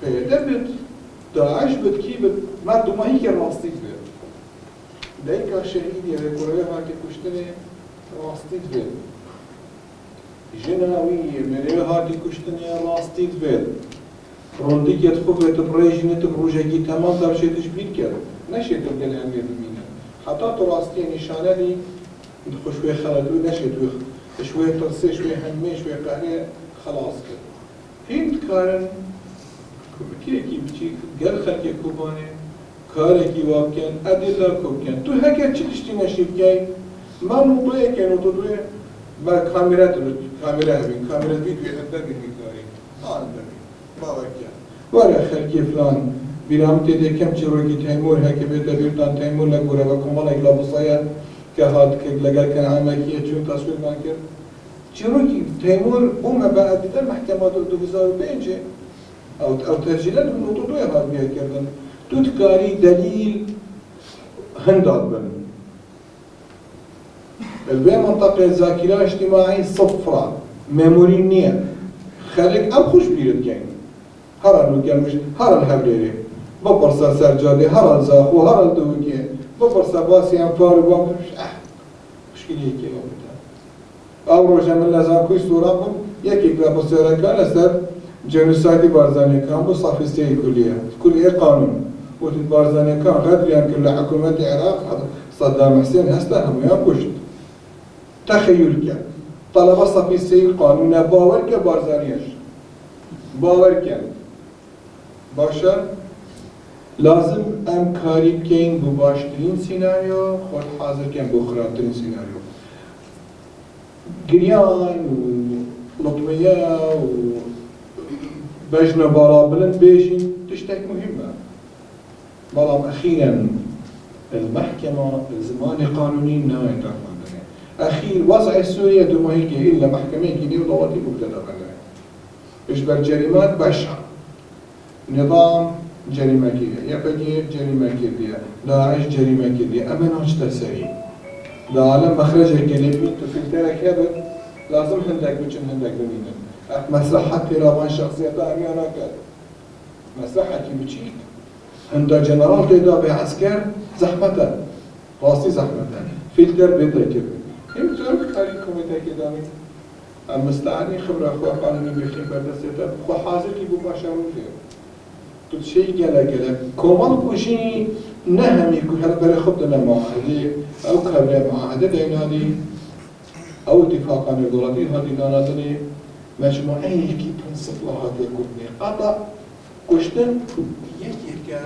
بيدبت داعش بتكيب ما دم هيك راستيت بيت دايك شهيد يا كوريا هاك كشتني راستيت بيت جناوي مريو هاك كشتني راستيت بيت رونديك يدخل تبريجني تبروجي تمام دار شيء تشبيل كده نشيت تبقى الأمير المينا حتى تراستي نشانة لي ندخل شوية خلدو نشيت شوية ترسي شوية همي شوية قهرية خلاص كده هين كارن كي بتشي قال خلقي كوباني كاركي وابكن أدلة كوبكن تو هكا تشتي نشيب كاي ما نوطوية كانوا تدوية با كاميرات بين كاميرات فيديو يحدد بكاري باوكيا ولا خلقي فلان بیرامتی دیکم چروکی تیمور هک بیت بیرتان تیمور لگوره و کمال ایلا بصایا که هات که لگل کن عملیه چون تصویر من کرد چروکی تیمور بعد دیدن محکمات 2005 او تسجیلات من نقطه دوی هات میاد کردن تو تکاری دلیل هنداد بن البي منطقة ذاكرة اجتماعي صفرة ميموري نية خلق أم خوش بيرد كين هرا نوكيان هرا الهبريري ببرسا سرجادي هرا الزاخو هرا الدوكي ببرسا باسي انفاري بام مشكلة كي او روجا من لازم كوي صورة بم يكي كلا بسيرا كان لسر جنوسايدي بارزاني كان بو صافي ستي كلية قانون وتد بارزاني كان غادريان كل حكومة العراق صدام حسين هستا هم ينكشت تخيل كان طلب صافي ستي قانون باور كبارزانيش باور كان باشا لازم ام کاری بکن بو باشترین سیناریو خود حاضر کن بو خرابترین سیناریو گریان و لطمية و بجنا بالا بلند بيجين تشتك مهمة بلام أخيرا المحكمة الزمان قانوني ناوي ترفض أخير وضع سوريا دوما هيك إلا محكمة كيني وضواتي مبتدأ بنا إجبر جريمات بشعة نظام جريمة كيدية يبقى جريمة كيدية داعش جريمة كيدية أما ناش تسري دا عالم مخرجة كلمين تفلترك هذا لازم هندك بيجن هندك بمينن مسرحة تيرابان شخصية أميانا كاد مسرحة كي بيجيك هندا جنرال تيدا بعسكر زحمة راسي زحمة فلتر بيتا كده هم تقولك خاريكم بيتا كده مستعاني خبرة أخوة قانوني بيخين بردستة خو حاضر كي بباشرون فيه تو شيء جلا كمان كوشي نهمي كهذا بري خبنا معاهدة أو خبرة معاهدة دينادي أو اتفاقا الدولتي هذه دانادني مجموعين كي تنصف لها تكوني قطع كشتن يكيك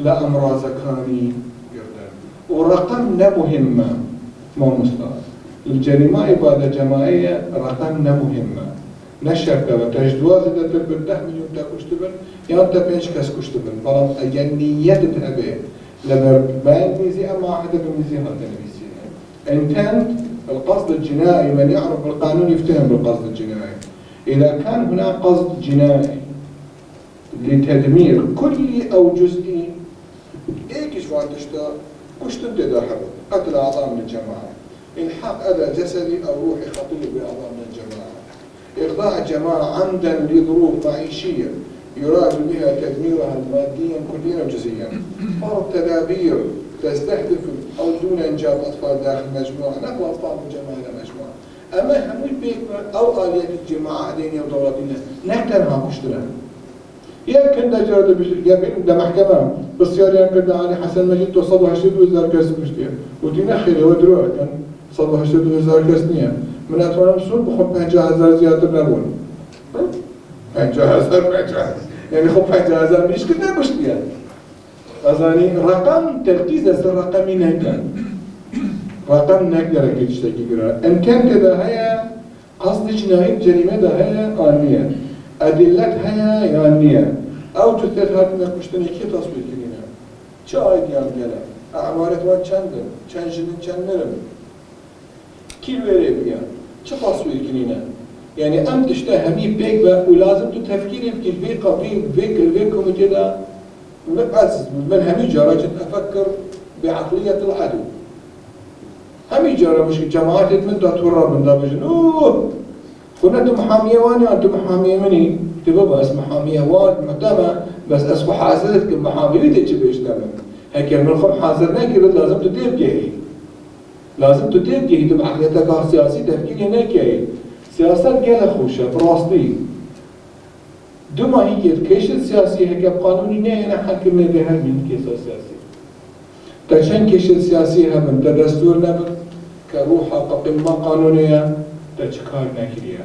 لا أمراض كاني يردن ورقم مهمة ما مستوى الجريمة إبادة جماعية رقم مهمة نشرت وتجدواز إذا تبن 10 مليون تا كشتبن يان تا 5 كاس كشتبن بلام أجنية تتعبه لما بان ميزي أما واحدة بميزي هذا الميزي intent القصد الجنائي من يعرف القانون يفتهم بالقصد الجنائي إذا كان هناك قصد جنائي لتدمير كلي أو جزئي إيش وعدشتا كشتن تداحب قتل أعضاء من الجماعة الحاق أذى جسدي أو روحي خطير بأعضاء من الجماعة إخضاع جماعة عمدا لظروف معيشية يراد بها تدميرها ماديا كليا وجزئيا فرض تدابير تستهدف أو دون إنجاب أطفال داخل مجموعة نقل أطفال مجمعة إلى مجموعة أما هموي بيك أو آلية الجماعة دينية ودولتنا نحترمها مشترك يمكن دا جرد يمكن دا محكمة بسيار يمكن دا علي حسن مجيد تو 180,000 كاس مشتيا ودينا خير ودروع كان 180,000 كاس نية من أتوانا مسؤول بخب 50,000 زيادة نبون 50,000 يعني خب 50,000 مش كنا مشتيا أظني رقم تركيز أصلا رقمي نهكا رقم نقدر أكيد تشتكي قرار إن كان كذا هي قصد جنائي جريمة ده هي قانونية أدلتها هي يانية أو تثبتها من مشتني كي تصوير كنينا شو أيديان جلا أعمارت وان چندن چند جدن چند نرم كيلو بيا شو تصوير كنينا يعني أم تشتهي همي بيك ولازم تفكير في قبيل في كوميتي ده من همي جرى أفكر بعقلية العدو همي جرى مش جماعات من تطور من ده بجن كنا أنتم محامية وأنا أنتم محامية مني تبغى بس محامية وان مهتمة بس أسمح حاضرتك محامية ليه تجي بيشتغل هيك من خم حاضرنا كده لازم تتبجي لازم تتبجي تبع عقليتك سياسي تفكير هناك هي سياسات جالة خوشة براستي دوما هي الكيش السياسي هيك بقانوني نهينا حكم لها من كيس السياسي تشن كيش السياسي هم من دستور نبر كروحة قمة قانونية تشكار نكريا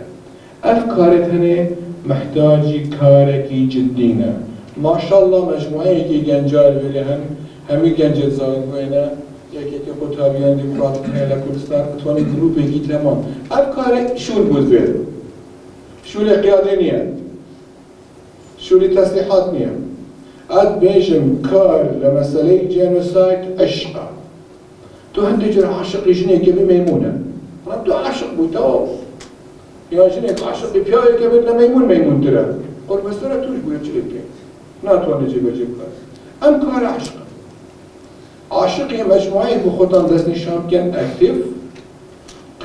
أفكارت هني محتاجي كاركي جدينا ما شاء الله مجموعة كي جنجال ولهم همي جنجال زاوية وينا يكي قطابيان ديمقراطيك هلا كردستان اتواني جروب يجي تمام أفكار شو البوزبيل شو القيادينية شو التسليحات نية أد بيجم كار لمسألة جينوسايد عشقة تو هندجر عاشق جنيه كبي ميمونة ربطو عاشق بوتاو يا جنيه عاشق بياي كبي ميمون ترى قول بس ترى توش بويا تشليكي ناتوان نجيب كار أم كار عاشق مجموعة بخطان دست نشام كان أكتيف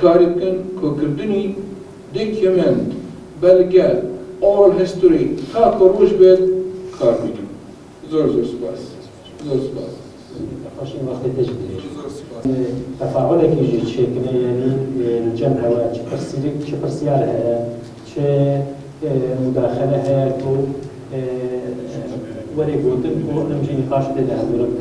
كاري كان كوكردني دوكيومنت بلغة oral history خاط كروش بيت كار بيجو زور سباس خاشين وقت تجديد تفاعلك يجي شكل يعني الجمع هوا شبرسيالها مداخلها تو وری گوتن و نمیشه نقاش ده هدورم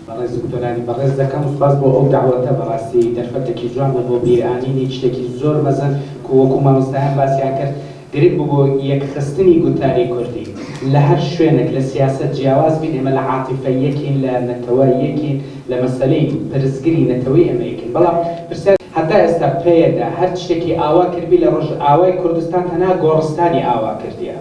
برز دکترانی برز دکم سپاس با او دعوته براسی در فتکی جوان با بیرانی نیچتکی زور مزن کوکو مامستان باسی کرد قریب بگو یک خستنی گوتاری کردی لهر شوینک لسیاست جواز بین اما لعاطفه یکین لنتوای یکین لمسئله پرزگری نتوی اما یکین بلا برسال حتی استقفیه هر چتکی آوا کربی لرج آوای کردستان تنها گورستانی آوا کردیه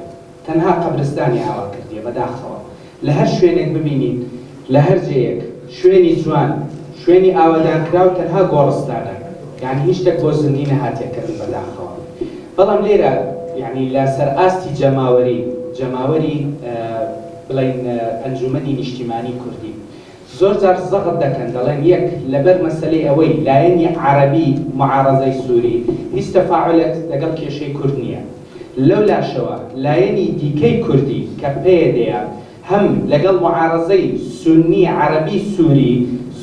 تنها قبرستانی آوا کردیه بداخله لهر شوینک ببینید لهر جیک شوینی جوان شوینی آوادان کراو تنها گورستانه يعني هیچ تک بۆ زندگی نەهاتیە کردن بەداخەوە بەڵام لێرە يعني لەسەر ئاستی جەماوەری بڵین ئەنجومەنی نیشتیمانی کوردی زۆر جار زەغت دەکەن دەڵێن یەک لەبەر مەسەلەی ئەوەی لایەنی عەرەبی معارەزەی سووری هیچ تەفاعولێک لەگەڵ کێشەی کورد نییە لەو لاشەوە لایەنی دیکەی کوردی کە پێدەیە هەم لەگەڵ معارەزەی سونی عەرەبی سووری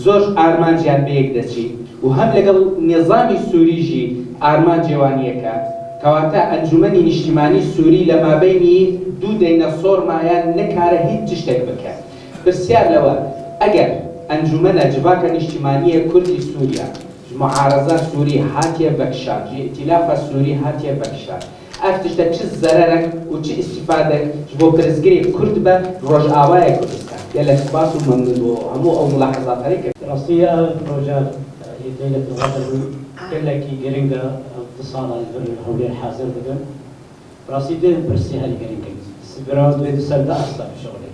زۆر ئارمانجیان بەیەک دەچی و هەم لەگەڵ نێزامی سووریژی ئارمان جێوانیەکە کەواتە ئەنجومەنی نیشتیمانی سووری لە مابەینی دوو دەینەسۆر مایان نەکارە هیچ شتێک بکات پرسیار لەوە ئەگەر ئەنجومەنە جڤاکە نیشتیمانیە کوردی سووریا معارەزە سووری هاتیە بەکشار ئیتیلافە سووری هاتیە بەکشار ئەف تشتە چ زەرەرێک و چ ئیستیفادێک بۆ پرزگری کورد بە ڕۆژئاوایە کوردستان گەلێک سوپاس و مەمنون بۆ هەموو ئەو ملاحەزاتەی کرد ڕاستیە ڕۆژات ليلة الغدر كلكي جرينجا اتصال الهولير حاضر بدن راسي دين برسي هالي جرينجا سبراز بيد سلدا أصلا في شغله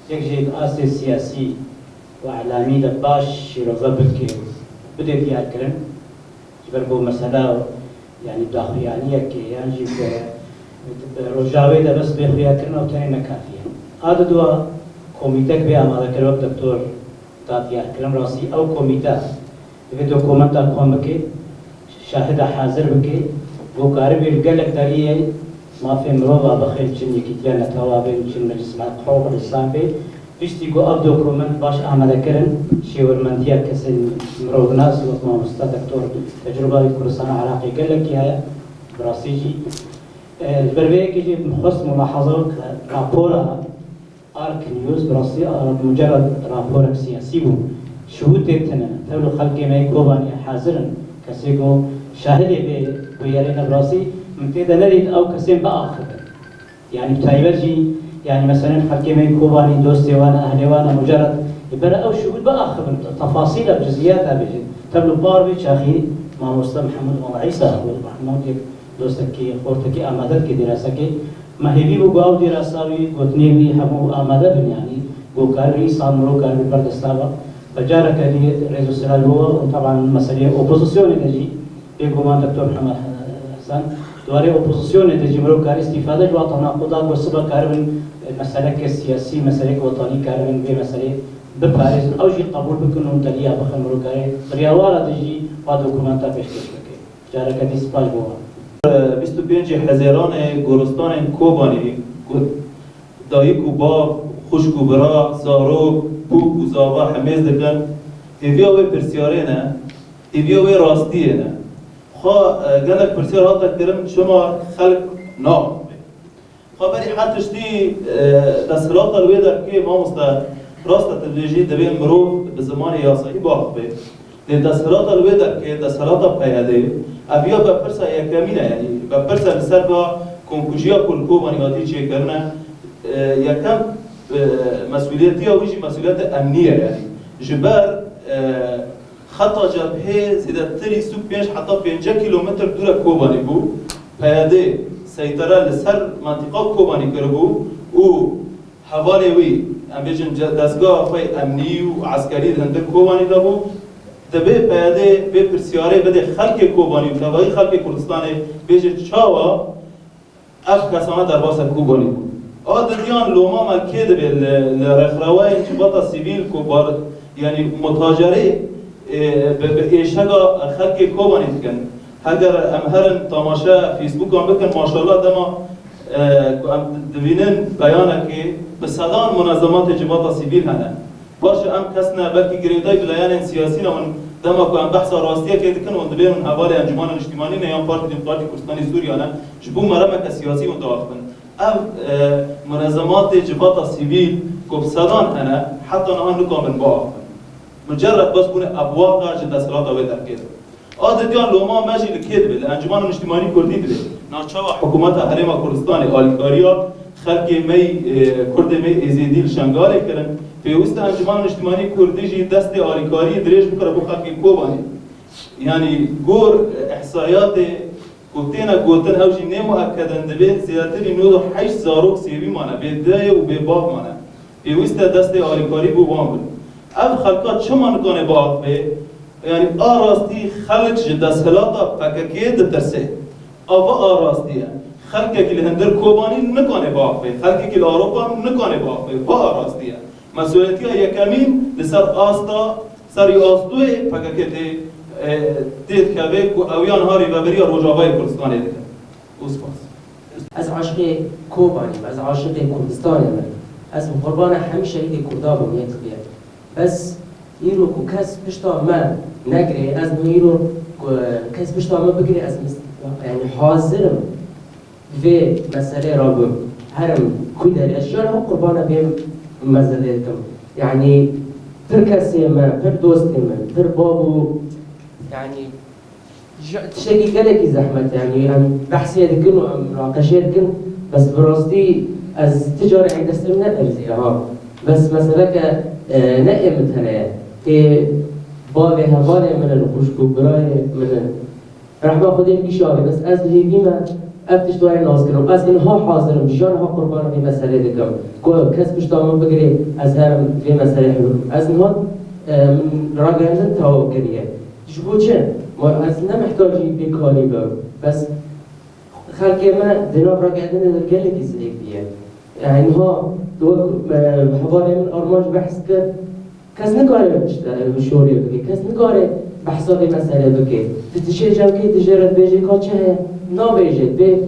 يجي الأساس السياسي وإعلامي دباش يرغب بك بدأ فيها الكلام جبر بو مسألة يعني داخليانية كي يعني رجاوي ده بس بيخويا كلمة وتاني نكافية هذا دوا كوميتك بيعمل كلام دكتور تاتيا كلام راسي أو كوميتا في دوكومنتا قوم بكي شاهد حاضر بكي بو قارب قالك داريه ما في مروضه بخير چن يكيتيانا توابين چن مجلس حقوق الانسان بي بيشتي جو اب دوكومنت باش احمد كرن شيور منديا كسن مروض ناس وما استاذ دكتور تجربه كردستان عراقي قال لك يا براسيجي البربيك يجي مخص ملاحظات رابورها ارك نيوز براسي مجرد رابور سياسي بو شهود تبتنا تولو خلقي ما يكوباني حاضرا كسيكو شاهدي بيارينا براسي متى نريد او كسين باخر يعني بتايبرجي يعني مثلا خلقي ما يكوباني دوستي وانا اهلي وانا مجرد يبقى او شهود باخر تفاصيل بجزئياتها بيجي تبلو باربي شاخي مع مستر محمد عيسى محمود دوستك خورتك امادتك دراسك ما هي بيبو او دراساوي قطنيوي همو اماده بن يعني بو كاري سامرو كاري بردستاوا بجارك دي رئيس السلال هو طبعا مسألة اوبوزيسيون تجي بيقوم دكتور محمد حسن دواري اوبوزيسيون تجي مرو كاري استفاده جو تناقضات وسبب كاربن مسألة سياسي مسألة وطني كاربن بمسألة بباريس او جي قبول بكنون تليا بخل مرو كاري رياوارا تجي ودوكومنتا بيشكل جارك دي سباج بو 25 حزیران گورستان کوبانی دایی کوبا خوشک و برا زارو پوک و زاوا حمیز دکن ایویا وی پرسیاره نه ایویا وی راستیه نه خواه گلک پرسیار ها تکرم شما خلق نام خواه بری حتش دی دستخلات الوی در که ما مستا راست تلویجی دوی مروف به زمان یاسایی باخ بی دستخلات الوی در که دستخلات پیاده ابیا با پرسا یکمینه یعنی با پرسا لسر با کنکوژیا کل کوبانیاتی چه کرنه یکم مسئولیتی اویجی مسئولیت امنیه یعنی جبر خطا جبهه زیده تری سو 5 حتی 5 کیلومتر دور کوبانی بو پیاده سیطره لسر منطقه کوبانی کربو و حوالی وی ام بیجن دستگاه خوی امنی و عسکری هنده کوبانی دابو دبی پیاده به پرسیاره بده خلق کوبانی و نوایی خلق کردستان بیجه چاوا اف کسانه در باس کوبانی بود آددیان لوما ملکه دبی لرخروای انجباط سیویل کوبار یعنی متاجره به ایشگا خلق کوبانی دکن اگر امهرن تماشا فیسبوک هم بکن ماشاءالله دما دوینن بیانه که به صدان منظمات انجباط سیویل هنه باشه ام کسنا بلکه گریدای بلایان سیاسی نمون دما کو ام بحث راستیه که دکن و دبیرن حوالی انجمن اجتماعی نه یا پارتی دموکراتیک کردستان سوریا نه جبو مرمک سیاسی متوافقن ام منظمات جبهات سیویل کو صدان انا حتی نه نکامن با مجرد بس بونه ابواق جد اصلاحات و ترکیز عادتیان لوما ماجی لکید بل انجمن اجتماعی کردی بل ناچوا حکومت حریم کردستان آلیکاریا خلق می کرد می ازیدیل شنگاله کردن پیوست انجمن اجتماعی کردیجی دست آلیکاری دریج بکره بو خلق کوبانی یعنی گور احصایات گفتن گوتن اوجی نمؤکدن دبی زیادتری 98 زاروک سیوی مانه بدای و به باب مانه پیوست دست آلیکاری بو وام بود اف خلقات چما نکنه باق به یعنی آراستی خلق دستخلاتا پککیه دترسه آوا آراستیه خلقی که لهندر کوبانی نکنه باق به خلقی که اروپا نکنه باق به با آراستیه مسئولیتی ها یکمین لسر آستا سری آستوی پککیه دید که اویان هاری و بری روجاوای کردستانی دیگه اوسپاس از عاشق کوبانیم از عاشق کردستانیم از قربان همیشه ایده کردا بومیت بیاد بس ایرو کو کس پشتا من نگره از ایرو کس پشتا من بگیره از یعنی حاضرم و مسئله را بم هرم کدر اشیاء هم قربان بیم مسئله کم یعنی پر کسی من پر دوست من پر بابو يعني شيء قالك زحمة يعني بحثي دكن ومناقشة دكن بس براستي از تجارة عند استمنا أرزيها بس مثلا نقمت هنا في بابي هبالي من الخشكو براي من راح باخذ الكشافي بس از اللي بيما أبتش دوائي ناس كنم از إنها حاضرم جارها قربان في مسألة دكم كسب اشتامن بقري از هم في مسألة حلو از إنها راجعنا تاو كريه شو چه ما اصلا محتاجی بیکاری بر بس خلق ما جناب را قاعدين نرجع لك ازاي بيه يعني ها دو حوالي من ارماج بحث كد كاس نقاري بشوري بكي كاس نقاري بحثات مسألة بكي تتشي جاوكي تجارة بيجي كاتشة نابیجه به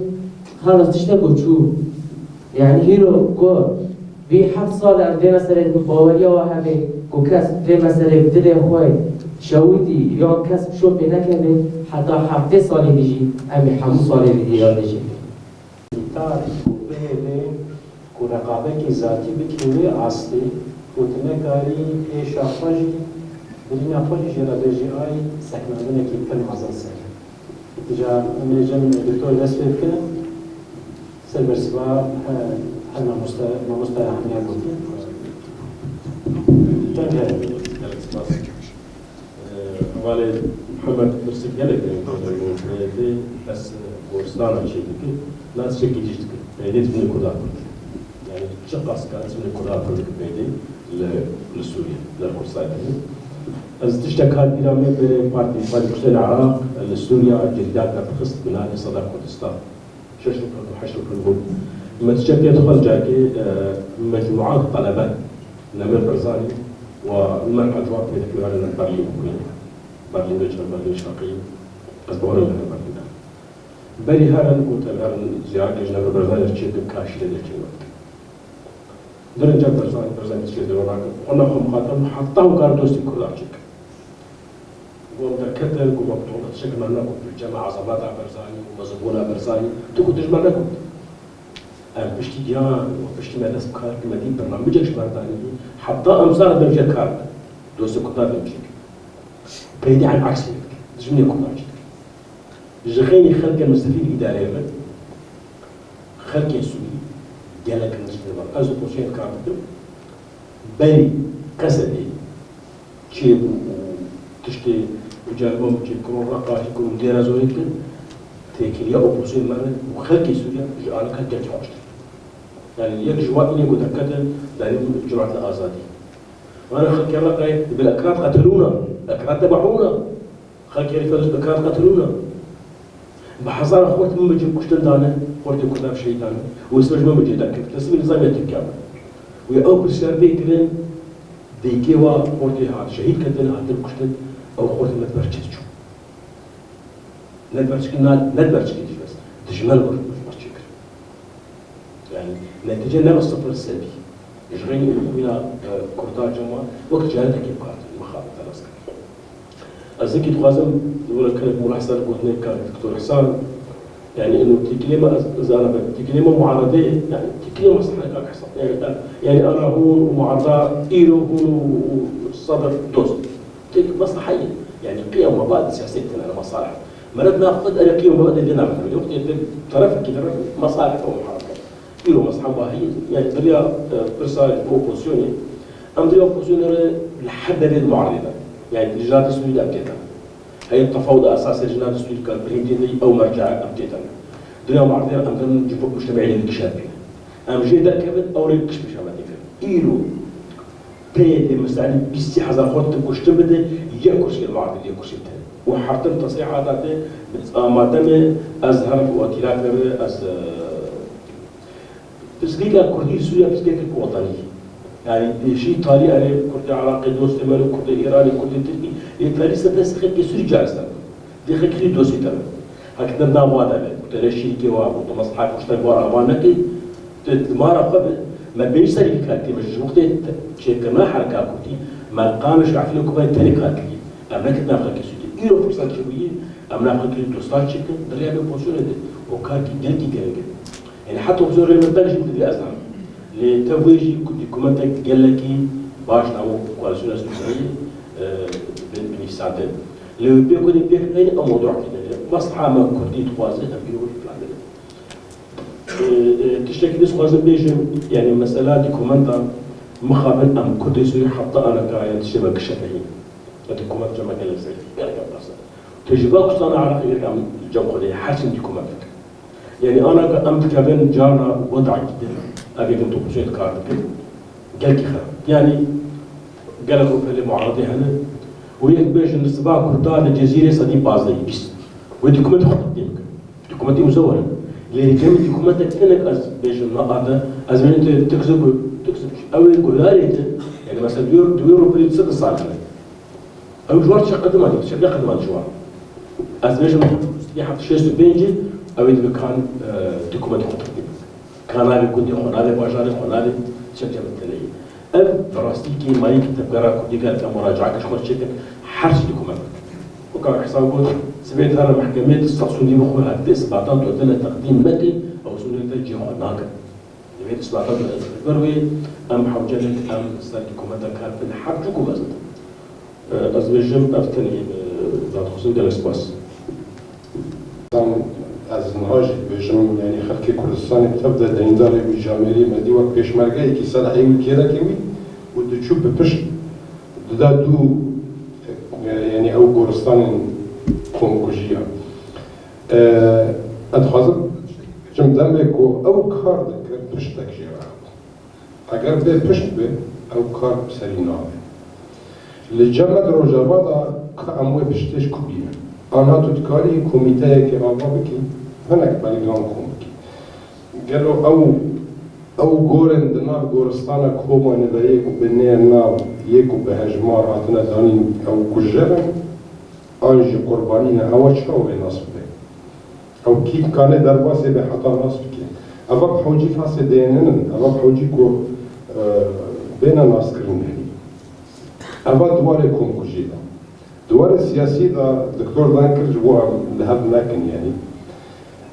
خلاص تشته بچو یعنی هیرو کو وی 7 سال ام به مثلا باوریا و همه کو کس به مثلا بدل خوی شویدی یا کس شو به نکنه حتی 7 سال دیجی ام همون سال دیگه یادشه تاریخ به کو رقابت ذاتی بکنه اصلی وتنكاري ايش اخرج بدنا نخرج جرا بيجي اي سكننا كي كان مازال سنه جا من جا من الدكتور نسبه كده سلبر سبا انا مستوى اهميه قلت تنهي والد محمد برسك قالك بس ورسلنا شيء كده ناس شيء جديد كده بديت من كذا يعني شقص كان من كذا كذا بدي لسوريا للكردستان از تشتكى الإيراني ببارتي كردستان العراق لسوريا الجديدات تخص بناء صدر كردستان ششر وحشر كل ما تشتكي يدخل جاكي مجموعات طلبات نمر برزاني والمرحلة جواب في ذكرها لنا برلين برلين دجل برلين شرقي قصدورا لنا برلين بري هارن وتبعن زيارة جنب برزاني تشيك كاشي لديك درجة برزاني تشيك دروراك وانا هم خاطر حتى وقار دوستي كردارجيك ومدركتر ومبطولة شكل ما نقول بالجامعة عصبات برزاني ومزبونة برزاني تقول تجمع نقول بشتي ديان وبشتي مدرسة بكار كما دي برنامجك شمارداني حتى أمزار درجة كار دوستي كردارجيك بعيدي عن عكس تجمعني كردارجيك جغيني خلق المستفيد إداري خلق يسوي جالك المستفيد أزو قوسين كارتو بري قصدي شيء تشتي وجالبهم تشي كرون رقاش كرون ديرا زوريك تيكيليا أوبوسين معنا وخلق يسوي جانا كان جاتي حوشت يعني يك جوات اللي قد أكدن داري جماعة الآزادي وأنا خلق يلا قايد بالأكراد قتلونا الأكراد تبعونا خلق يلي فلوس بالأكراد قتلونا بحضر أخوات من بجيب كشتن دانا خورتي كرداف شيء دانا ويسمج من بجيب دانا تسمي نظام يتكامل ويأوكل سيربي كذن ديكيوا خورتي هاد شهيد كذن هاد كشتن أو خورتي ندبرش تشو ندبرش كذي بس تجمل برش كذي يعني نتيجة نفس الصفر السلبي يشغلني إلى كرداف جماعة وقت جالتك يبقى المخاطر الأسكر أزكي تخازم يقول لك ملاحظة قلنا كان دكتور حسان يعني إنه تكلمة زاربة تكلمة معارضية يعني تكلمة مصلحة كان حسن يعني أنا هون ومعارضة إيرو هون والصدر دوست مصلحية يعني قيم ومبادئ سياسية أنا مصالح مرات ناخذ أنا قيم ومبادئ اللي نعمل اليوم طرف كده مصالح أو محركة إيرو مصلحة باهية يعني دريا برسالة بوبوزيوني أم دريا بوبوزيوني لحد المعارضة يعني الجهات السورية أبديتها هي التفاوض أساسي الجهات السورية كان بريديني أو مرجع أبديتها دنيا معارضة أم كان جفوك مجتمعي للكشافين أم جيدا كبد أو للكش مش عملي فيه إيرو بريد المستعد بيستي حزر خورت كشتم بده يكرسي المعارضة يكرسي التاني وحرتم تصريحات هذا ما دام أزهر وكيلات أز بسكيكا كردي سوريا بسكيكا وطنية يعني شيء طريقة كردي عراقي دوست مالو كردي إيراني كردي تركي الفارسة تسخن كسوري جالسة دي خكري دوسي تمام هكذا نام وادا كنت شركة وابو مصلحة مشترك وأمانك تمارا قبل ما بيش سري كاتي مش وقت شركة ما حركة كردي ما قامش عفلك وبين تاني كاتي أملاك نافخ كسوري إيرو فرصة شوية أملاك كسوري دوستان شركة دريا ببوشون ده وكاتي جلتي جلتي يعني حتى بزور المدرج بدي أزعم لتوجيه كومنتك جلكي باش نعمل كواليسيون سورية بنفساتين لو بيكون بيكون موضوع كده مصلحة ما كردي توازن أبيو فلان تشتكي ناس خوازن بيجي يعني مسألة كومنتا مخابن أم كردي سوري حتى أنا كاين تشبه كشفهين هذا كومنت جمع جلك زي جلك أبرص تجيبك أصلا على غير عم الجو خليه حسن دي كومنتك يعني أنا أم كابن جارنا وضع جدا أبي كنت بسيط كارد كده قال كي خير يعني قال لكم في المعارضة هنا ويك باش نسبة كردان الجزيرة صدي بازي بس وديكومنت خط قدامك ديكومنت مزورة اللي كم ديكومنت تنك أز باش النقطة أز من أنت تكسب أول كلاريت يعني مثلا ديورو بريد 6 صالح أو جوار شقة ما دي شقة ما جوار أز باش يحط شيء بينجي أود بكان دوكومنت خطرتي كان هذا كنت خنادي باجاري خنادي شكل التلي براستي كي ما يكتب قرا كنت قال كمراجعة كشخور شكل حرش دوكومنت وكان حسابه سمعت هذا محكمة الصحصوني بخوها إثباتات وتلا تقديم مدني أو سنة الجهة هناك سمعت إثباتات البروي أم حوجلك أم استاذ دوكومنت كان في الحرج وكوزت أزبجم أفتني ذات خصوص الإسباس از نهاج بجم يعني خلق كردستان تبدا ديندار بجامري مدي وقت بيشمرغي كي صلاحي وكيرا كيوي ودشوب بپش دا دو يعني او كردستان كونكوجيا ادخازم جم دمك او كار دكر پشتك جيرا اگر به پشت به او كار سرينا لجمد روجاوادا كامو پشتش كوبيه آنها تودکاری کمیته که آقا بکی هنک بلیگان کن بکی گلو او گورن دناب گورستان کومانه دا یکو به نیر ناو یکو به هجمار هاتنه دانین او کجرن آنجی قربانین او چرا به نصب ده او کی کانه درباسه به حتا نصب کی اوه بحوجی فاسه دیننن اوه بحوجی کو بینا ناس کرن هنی اوه دواره کن کجی ده دوار السياسي دا دكتور ذاكر جوا لهب لكن يعني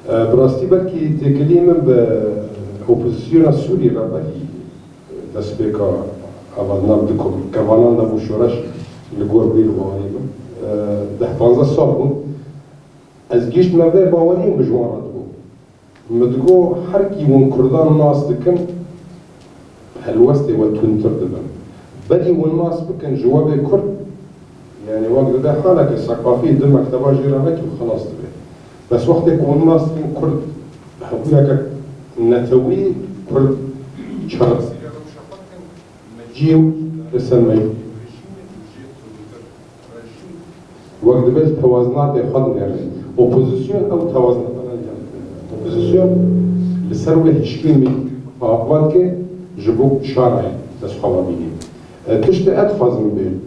براستي بلكي تكليم بأوبوزيسيون السوري ربالي دسبيكا أبادنا بدكم كوانان دا بوشورش لغور بيلو بواريبا ده 15 سال بون از جيش نوه باوريم بجوان رادبو مدقو حركي ون كردان ناس دكن هلوستي وتونتر دبن بدي ون ناس بكن جوابي كرد يعني وقت ده حالك الثقافي دم مكتبة جيرانك وخلاص تبي بس وقت يكون ناس كرد حقولك نتوي كرد شرط جيم بسمي وقت بس توازنات يخدم يعني اوبوزيسيون او توازنات اوبوزيسيون لسروي هشكيمي فاقوات كي جبوك شارعي بس خوابيني تشتي ادفاز من بين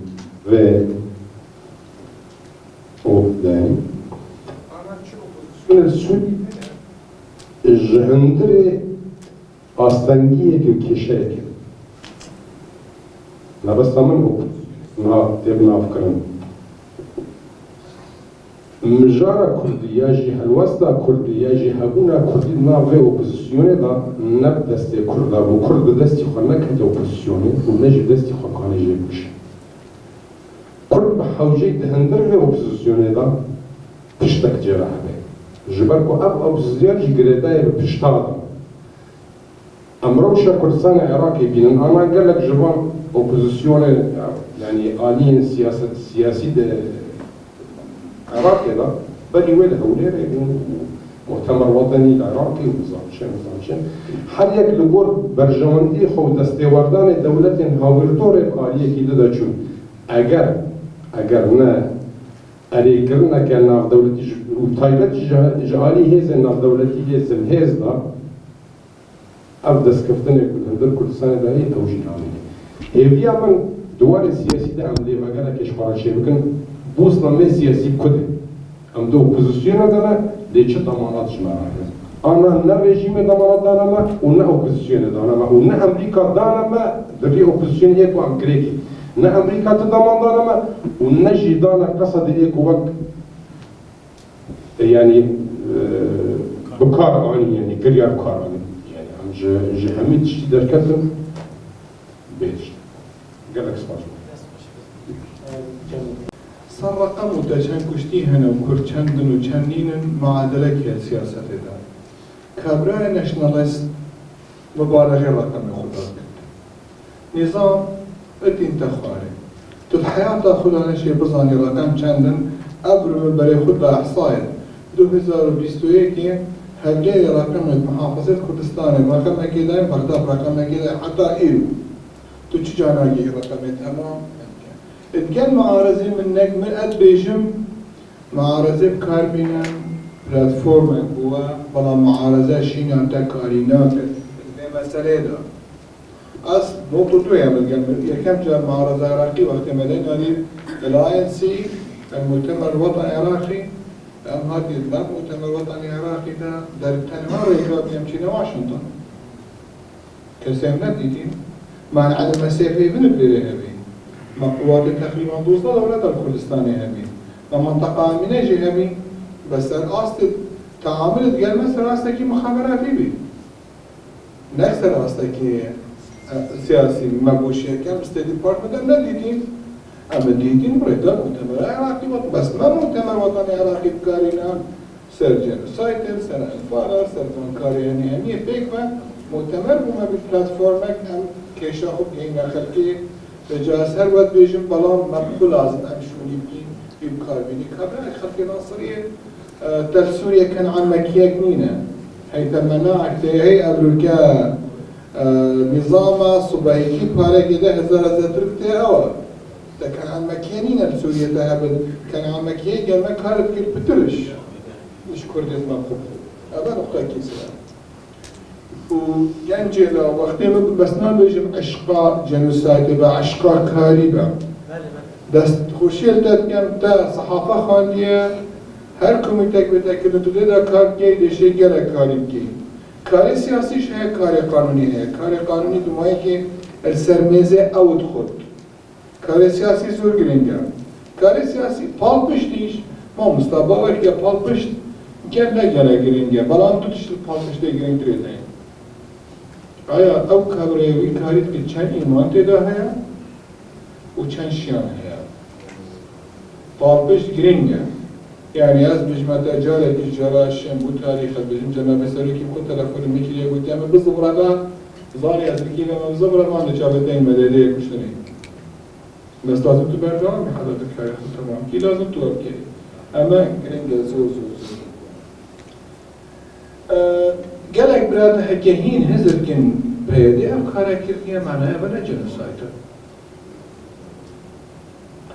و يعني أنا السوري الجهندري أستنجية كشاك لا بس تمنه نا تبنا أفكارنا مجارة كردياجي هالوسطى كردياجي هبونا كردي نافي أوبوزيسيوني دا نب دستي كردا وكرد دستي خلنا كده أوبوزيسيوني ونجي دستي خلقاني جيبوش كل بحوجي دهندر في أوبوزيسيوني دا پشتك جراح بي جبركو أب أوبوزيسيون جيغريداي بپشتادا أمروشا كردستان عراقي بينن أنا قال لك جبان أوبوزيسيون يعني آليين سياسي ده عراقي دا بلي ويل هوليري مؤتمر وطني العراقي وزامشن هر يك لغور برجماندي خو دستيواردان دولتين هاوردور آلية كده دا چون اگر نه اری کرنا که ناف دولتی و تایلت جالی هیز ناف دولتی هیز دا اف دستکفتن کل کردستان دایی توجیه آمده هیویا من دوار سیاسی ده عملی وگره کشورانشی بکن بوس نامه سیاسی کده ام دو اپوزیسیون دانه لیچه دامانات شماره آنها نه رژیم دامانات دانه و نه اپوزیسیون دانه و نه امریکا دانه دری اپوزیسیون ایکو ام گریکی نه امریکا تدامان دارم و نه جیدان قصد ایک وقت يعني بكار آنی يعني كريار كار آنی يعني هم جهمي تشتي در كتن بيتش قالك سباش صار رقم وتشان كشتي هنا وكر چندن و چندين معادلة كي السياسة دا كابرا ناشناليست مبالغة رقم خداك نظام اتين تخواري الحياة تاخذ على شيء بزاني رقم چندن أبرم بري خد إحصائية 2021 هالجاي رقم محافظة كردستان رقم أكيد بغداد رقم أكيد حتى إيرو تشي جانا جي رقم تمام اتكلم معارضي من نجم من أدبيجم معارضي بكاربينا بلاتفورم هو بلا معارضة شينا تكارينات مسألة ده أصل نقطة تويا بالجنب يكمل جال معارضة عراقي وقت مدين يعني الأي إن سي المؤتمر الوطني العراقي أم هذه الباب مؤتمر وطني عراقي ده در تنوار يقرب يمشي واشنطن كسيم نديتين مع على المسافة من بليرين هبين ما قوات تقريبا دوزة دولة الكردستاني هبين ما منطقة من اجي هبين بس الأصل تعامل تقال مثلا أصلكي مخابراتي بي نفس أصلكي سياسي مبوشية كان ستيت ديبارتمنت نديتين أما ديتين بريدا مؤتمر عراقي بس ما مؤتمر وطني عراقي بكارينا سيرجن سايتل سنة انفارة سيرجن كارياني أمية بيكما مؤتمر بما ببلاتفورمك أم كيشا خب جينا خلقي بجاس هر وقت بيجم بلان مبقو لازم أمشوني بكين بكاربيني كابرا خلقي ناصرية تفسوريا كان عن مكياك نينا حيث مناعك هي أمريكا نظام صبايكي بارك إذا هزار تركتها أول كان عن مكيانين بسوريا تهبل كان عن مكيان قال ما كارت كل بترش مش كرديز ما قبل هذا نقطة كيسة وينجي لو وقتي بس نبيجم عشقاء جنوسايد بعشقاء كاريبا دست خوشيل تتكلم تا صحافة خاندية هر كوميتك بتأكد أنتو ده كار جاي دشي جرا كاريب جاي كاري سياسي هي كاري قانوني هي كاري قانوني دمائي كي السرميزة أو دخل كاري سياسي زور جرينجا كاري سياسي پال پشتیش ما مستباور که پال پشت گله گله گرینگا بلان تو تشت پال پشت گرینگ تریدن آیا او کبریوی کاریت که چند ایمان تدا هیا و چند شیان هیا پال پشت گرینگا يعني از بجمت جالك الجراشم بتاريخ بجم جناب سري كيف كنت تلفون ميكي يقول تام بالزبرة ظاري از كيف ما بالزبرة ما نجابتين مدلية كشتني بس لازم تبرجع بحضرتك تاريخ تمام كي لازم توقع اما كرينجا زو قالك براد حكيهين هزر كن بيدي افكار كيركيا معناها بلا جنوسايد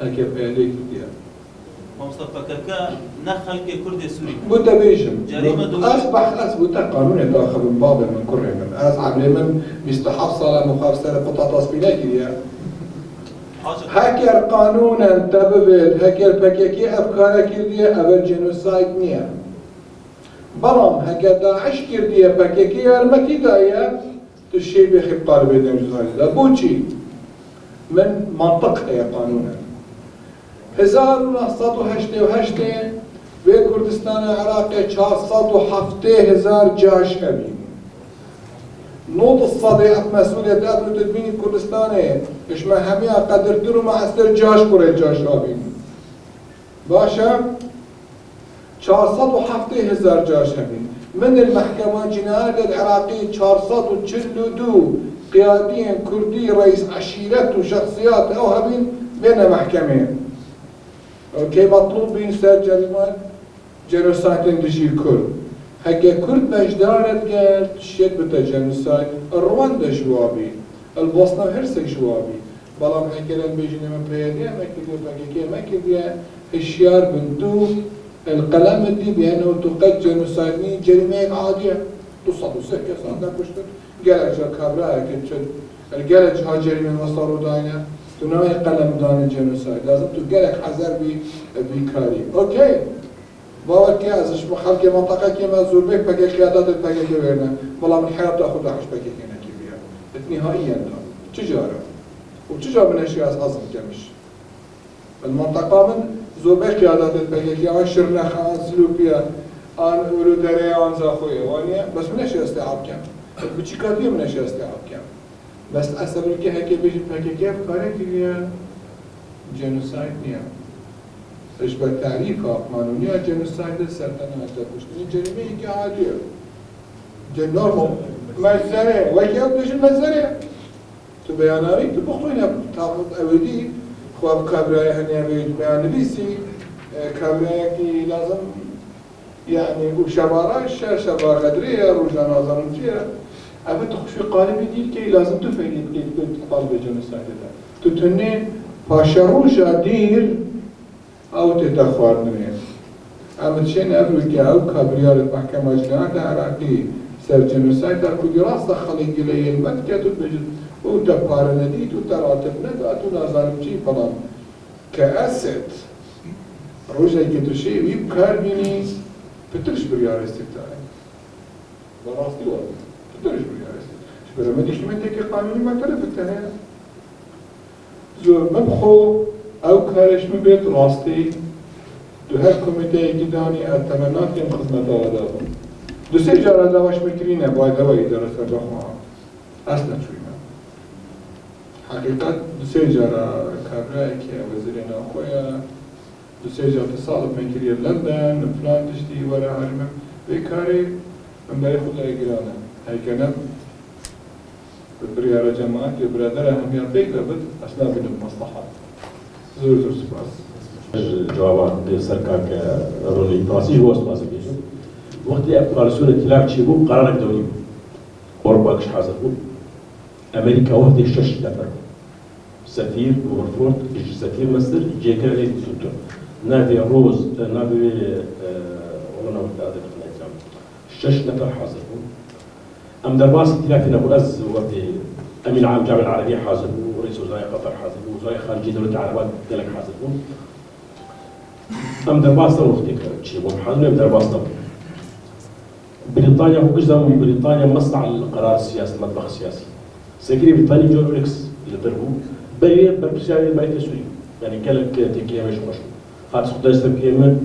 هكي بيدي كيركيا مصطفى كاكا نخل كردي سوري متبيجم جريمة أصبح أثبت قانون يتأخذ من بعض من كره من أصعب لمن بيستحف صلاة مخافصة بطاطس بلاكي هكر قانونا تببت هكر بكيكي أفكار كردية أبل جنوسايد نيا برام هكر داعش كردية بكيكي أرمكي دايا تشي بخيب طالبين جنوسايد بوشي من منطقة يا قانونا 1988 به کردستان عراقی 407,000 جاش هبین. نوت الصديق مسؤولية أبنو تدبين كردستاني إيش ما همية قدر درو ما أستر جاش بري جاش هبين. باشا 407,000 جاش هبين. من المحكمة الجنائية العراقية 442 قياديين كردي رئيس عشيرات وشخصيات أو هبين بين محكمين. اوكي مطلوب بين سر جريمة جنوسايد دشي كرد هكا كرد بجدارت قال تشيت بتا جنوسايد رواندا جوابي البوسنة وهرسك جوابي بلام هكا لن بيجينا من بيادية ما كدير بكيكي ما كدير هشيار بنتو القلم دي بأنه تقد جنوسايدني جريمة عادية تصدو سكة صادق بشتر قالك جا كابراها كتشد القالك جا جريمة وصاروا داينا تنوي قلم دان الجنوسايد لازم تقلق حذر بكاري اوكي باوكي ازش بخلق منطقه كما زوربك بقى قيادات بقى جويرنا والله من الحياه تاخذ حش بقى هنا كيفيا نهائيا تجاره وتجاره من اشياء اصلا كمش المنطقه من زوربك قيادات بقى شرنا خان سلوبيا ان اولو دريان زاخويا وانيا بس من اشياء استيعاب كم بتشيكاتيه من اشياء استيعاب كم بس أصبر كي هكي بيجي بحكي كيف كارك اللي جنوسايد نيا إيش بالتعريف قانونية جنوسايد السلطنة تبشتني جريمة كعادية جنورمال مزرعة وكيف بيجي مزرعة تبياناري تبخوينا تاخذ أودي خواب كابراي هنيا بيجي بيان بيسي كابراي كي لازم يعني وشبارة شبارة قدرية روجانا ظلمتية أبى تخشي قالب ديل كي لازم تفهمي كيف تقالب جنوسايد ده تتني باشروجا دير أو تتخوارني أما تشين أفريقيا أو كابريار المحكمة الجنائية العراقية سر جنوسايد كل راسه خليج لي المتكة تبجد وتبارنديت وتراتب ندات ونظام شيء فلان كأسد روجا يكتشي ويبكار بيني بترش بريار استفتاء براستي ولا بترش بريار استفتاء شبرا ما ديش من تكي قانوني ما تلفتها هنا زور مبخو او كارش مبيت راستي دو هر كوميتي جداني اتمنات يم خدمة ودابا دو سي جارة دواش مكرينة باي دواي درسة بخوها اصلا شوينا حقيقة دو سي جارة كابرايك يا وزيرين اخويا دو سي جارة تصالب من كرير لندن فلان تشتي ورا هرمم بيكاري من بري خدا يقرانا هاي كانت بريارة جماعات يبرادرها هم يعطيك لابد أسباب المصلحة زور سباس جوابات سركاك رولي براسي هو سباس بيجو وقت اللي أبقى رسول التلاف تشيبو قرارك دولي أوروبا كش حاضر أمريكا وقت الشش نفر سفير وغرفورت سفير مصر جيكا لي سلطان نافي روز نافي والله نوع هذا الكلام الشش نفر حاضر أم درباس التلاف نقول أز وقت أمين عام الجامعة العربية حاضر ورئيس وزراء قطر حاضر وزراء خارجية دولة العربات قالك حاضر أم درباس تو وقتك تشيبون حاضر أم درباس تو بريطانيا هو جزء من بريطانيا مصنع القرار السياسي المطبخ السياسي سكري بريطاني جون أوليكس اللي ضربوه بريه بربسياري ما يتسوي يعني كلك تكيه مش مش خاطر خداش تبكيه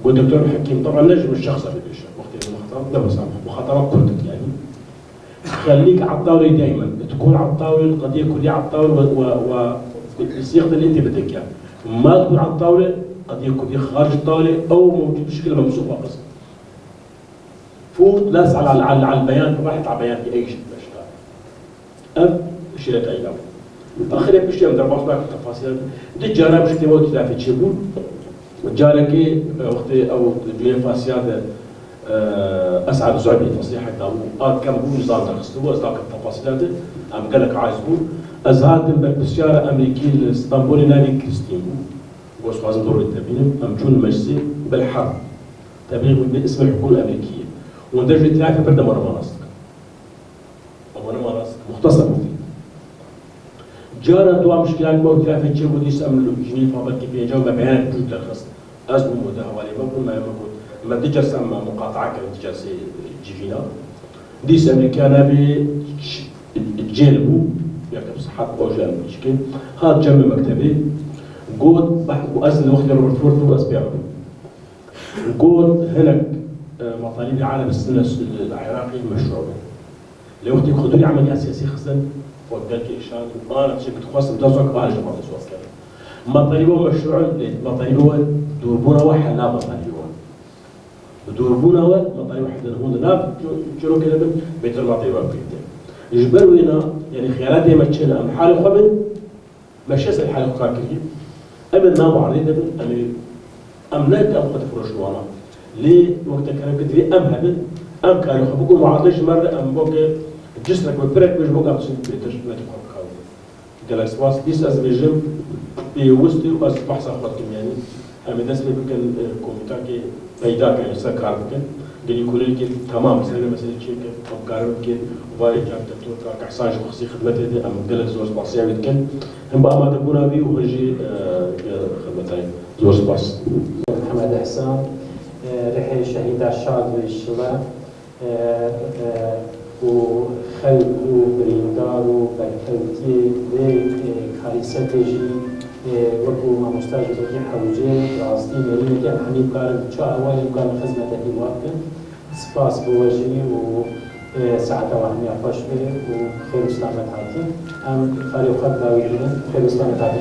والدكتور الحكيم طبعا نجم الشخص في البيشة وقت المخاطرة ده مسامح مخاطرة كنت يعني خليك على الطاولة دائما تكون على الطاولة القضية كلها على الطاولة والصيغة اللي انت بدك اياها ما تكون على الطاولة قضية كلها خارج الطاولة او موجود بشكل ممسوح واقص فوت لاس على البيان راحت على بيان بأي شيء أم شيء أي نوع آخر بشيء من درباس معك التفاصيل دي جارة بشكل وقت لا في تشيبون جارة كي وقت أو جوية فاسيادة أسعد زعبي تصليح الداو كم هو نظام درستو أصدق التفاصيل هذا أم قالك عايزون أزهاد بسيارة أمريكية لإسطنبول نادي كريستين وش لازم دور التبيين أم جون مجلسي بالحرب تبيين باسم الحكومة الأمريكية وندرج ثلاثة برد مرة مناسك مختصر مفيد جارة دوا مشكلات موت ثلاثة شيء وديس أمر جنيه فابل كيف يجاوب بيان جود الخص أزمة مده حوالي ما يمكن ما تجلس أما مقاطعة كانت تجلس جيفينا ديس أمريكانا بجانبه يكتب صحات أوجان مشكل هذا جنب مكتبي قود بحث وأزل وقت روبرت فورد وأسبيعه قود هناك مطالب العالم السنة العراقي مشروع لوقت يأخذوا لي عمليات سياسية خصنا وقال كيشان أنا شكل خاص بدرسوا كبار جماعة السواس كذا مطالبه مشروع مطالبه دوربونا واحد لا مطالبه دوربونا مطالب واحد هون لا جرو كذا بيتر مطالبه بيته يجبروا هنا يعني خيارات ما تشينا أم حال قبل مش يسأل حال قبل كذي أبد ما بعرض أم نك أم قد فرشوانا ليه وقت كلام كتير أم هبل أم كانوا خبوكم معادش مرة أم بوجه جسمك ببرك مش بوجه عشان بيتش ما تكون خاوي جالس واس ديس از ريجيم بيوستي واس بحث أخواتكم يعني أم الناس اللي بكن كوميتاكي بيدا كان يسكر بكن قال يقول لك تمام مثلا شيء أم كارم كين وباي جاب دكتور كحساج خصيص خدمته دي أم جالس زوج باسيا بيتكن هم بقى ما تكون أبي وهجي خدمتين زوج باس محمد حسام رحلة شهيد الشعب والشباب وخلق وبريندار وبركوتي وكاريستيجي وكو ما مستاجد وكي حوجي راستي مرينة كان حميد كارم شو أولي وكان خدمة في وقت سباس بوجهي وساعة وحمي أفاش به وخير سلامة عاتي أم خاري وخد داوي خير سلامة عاتي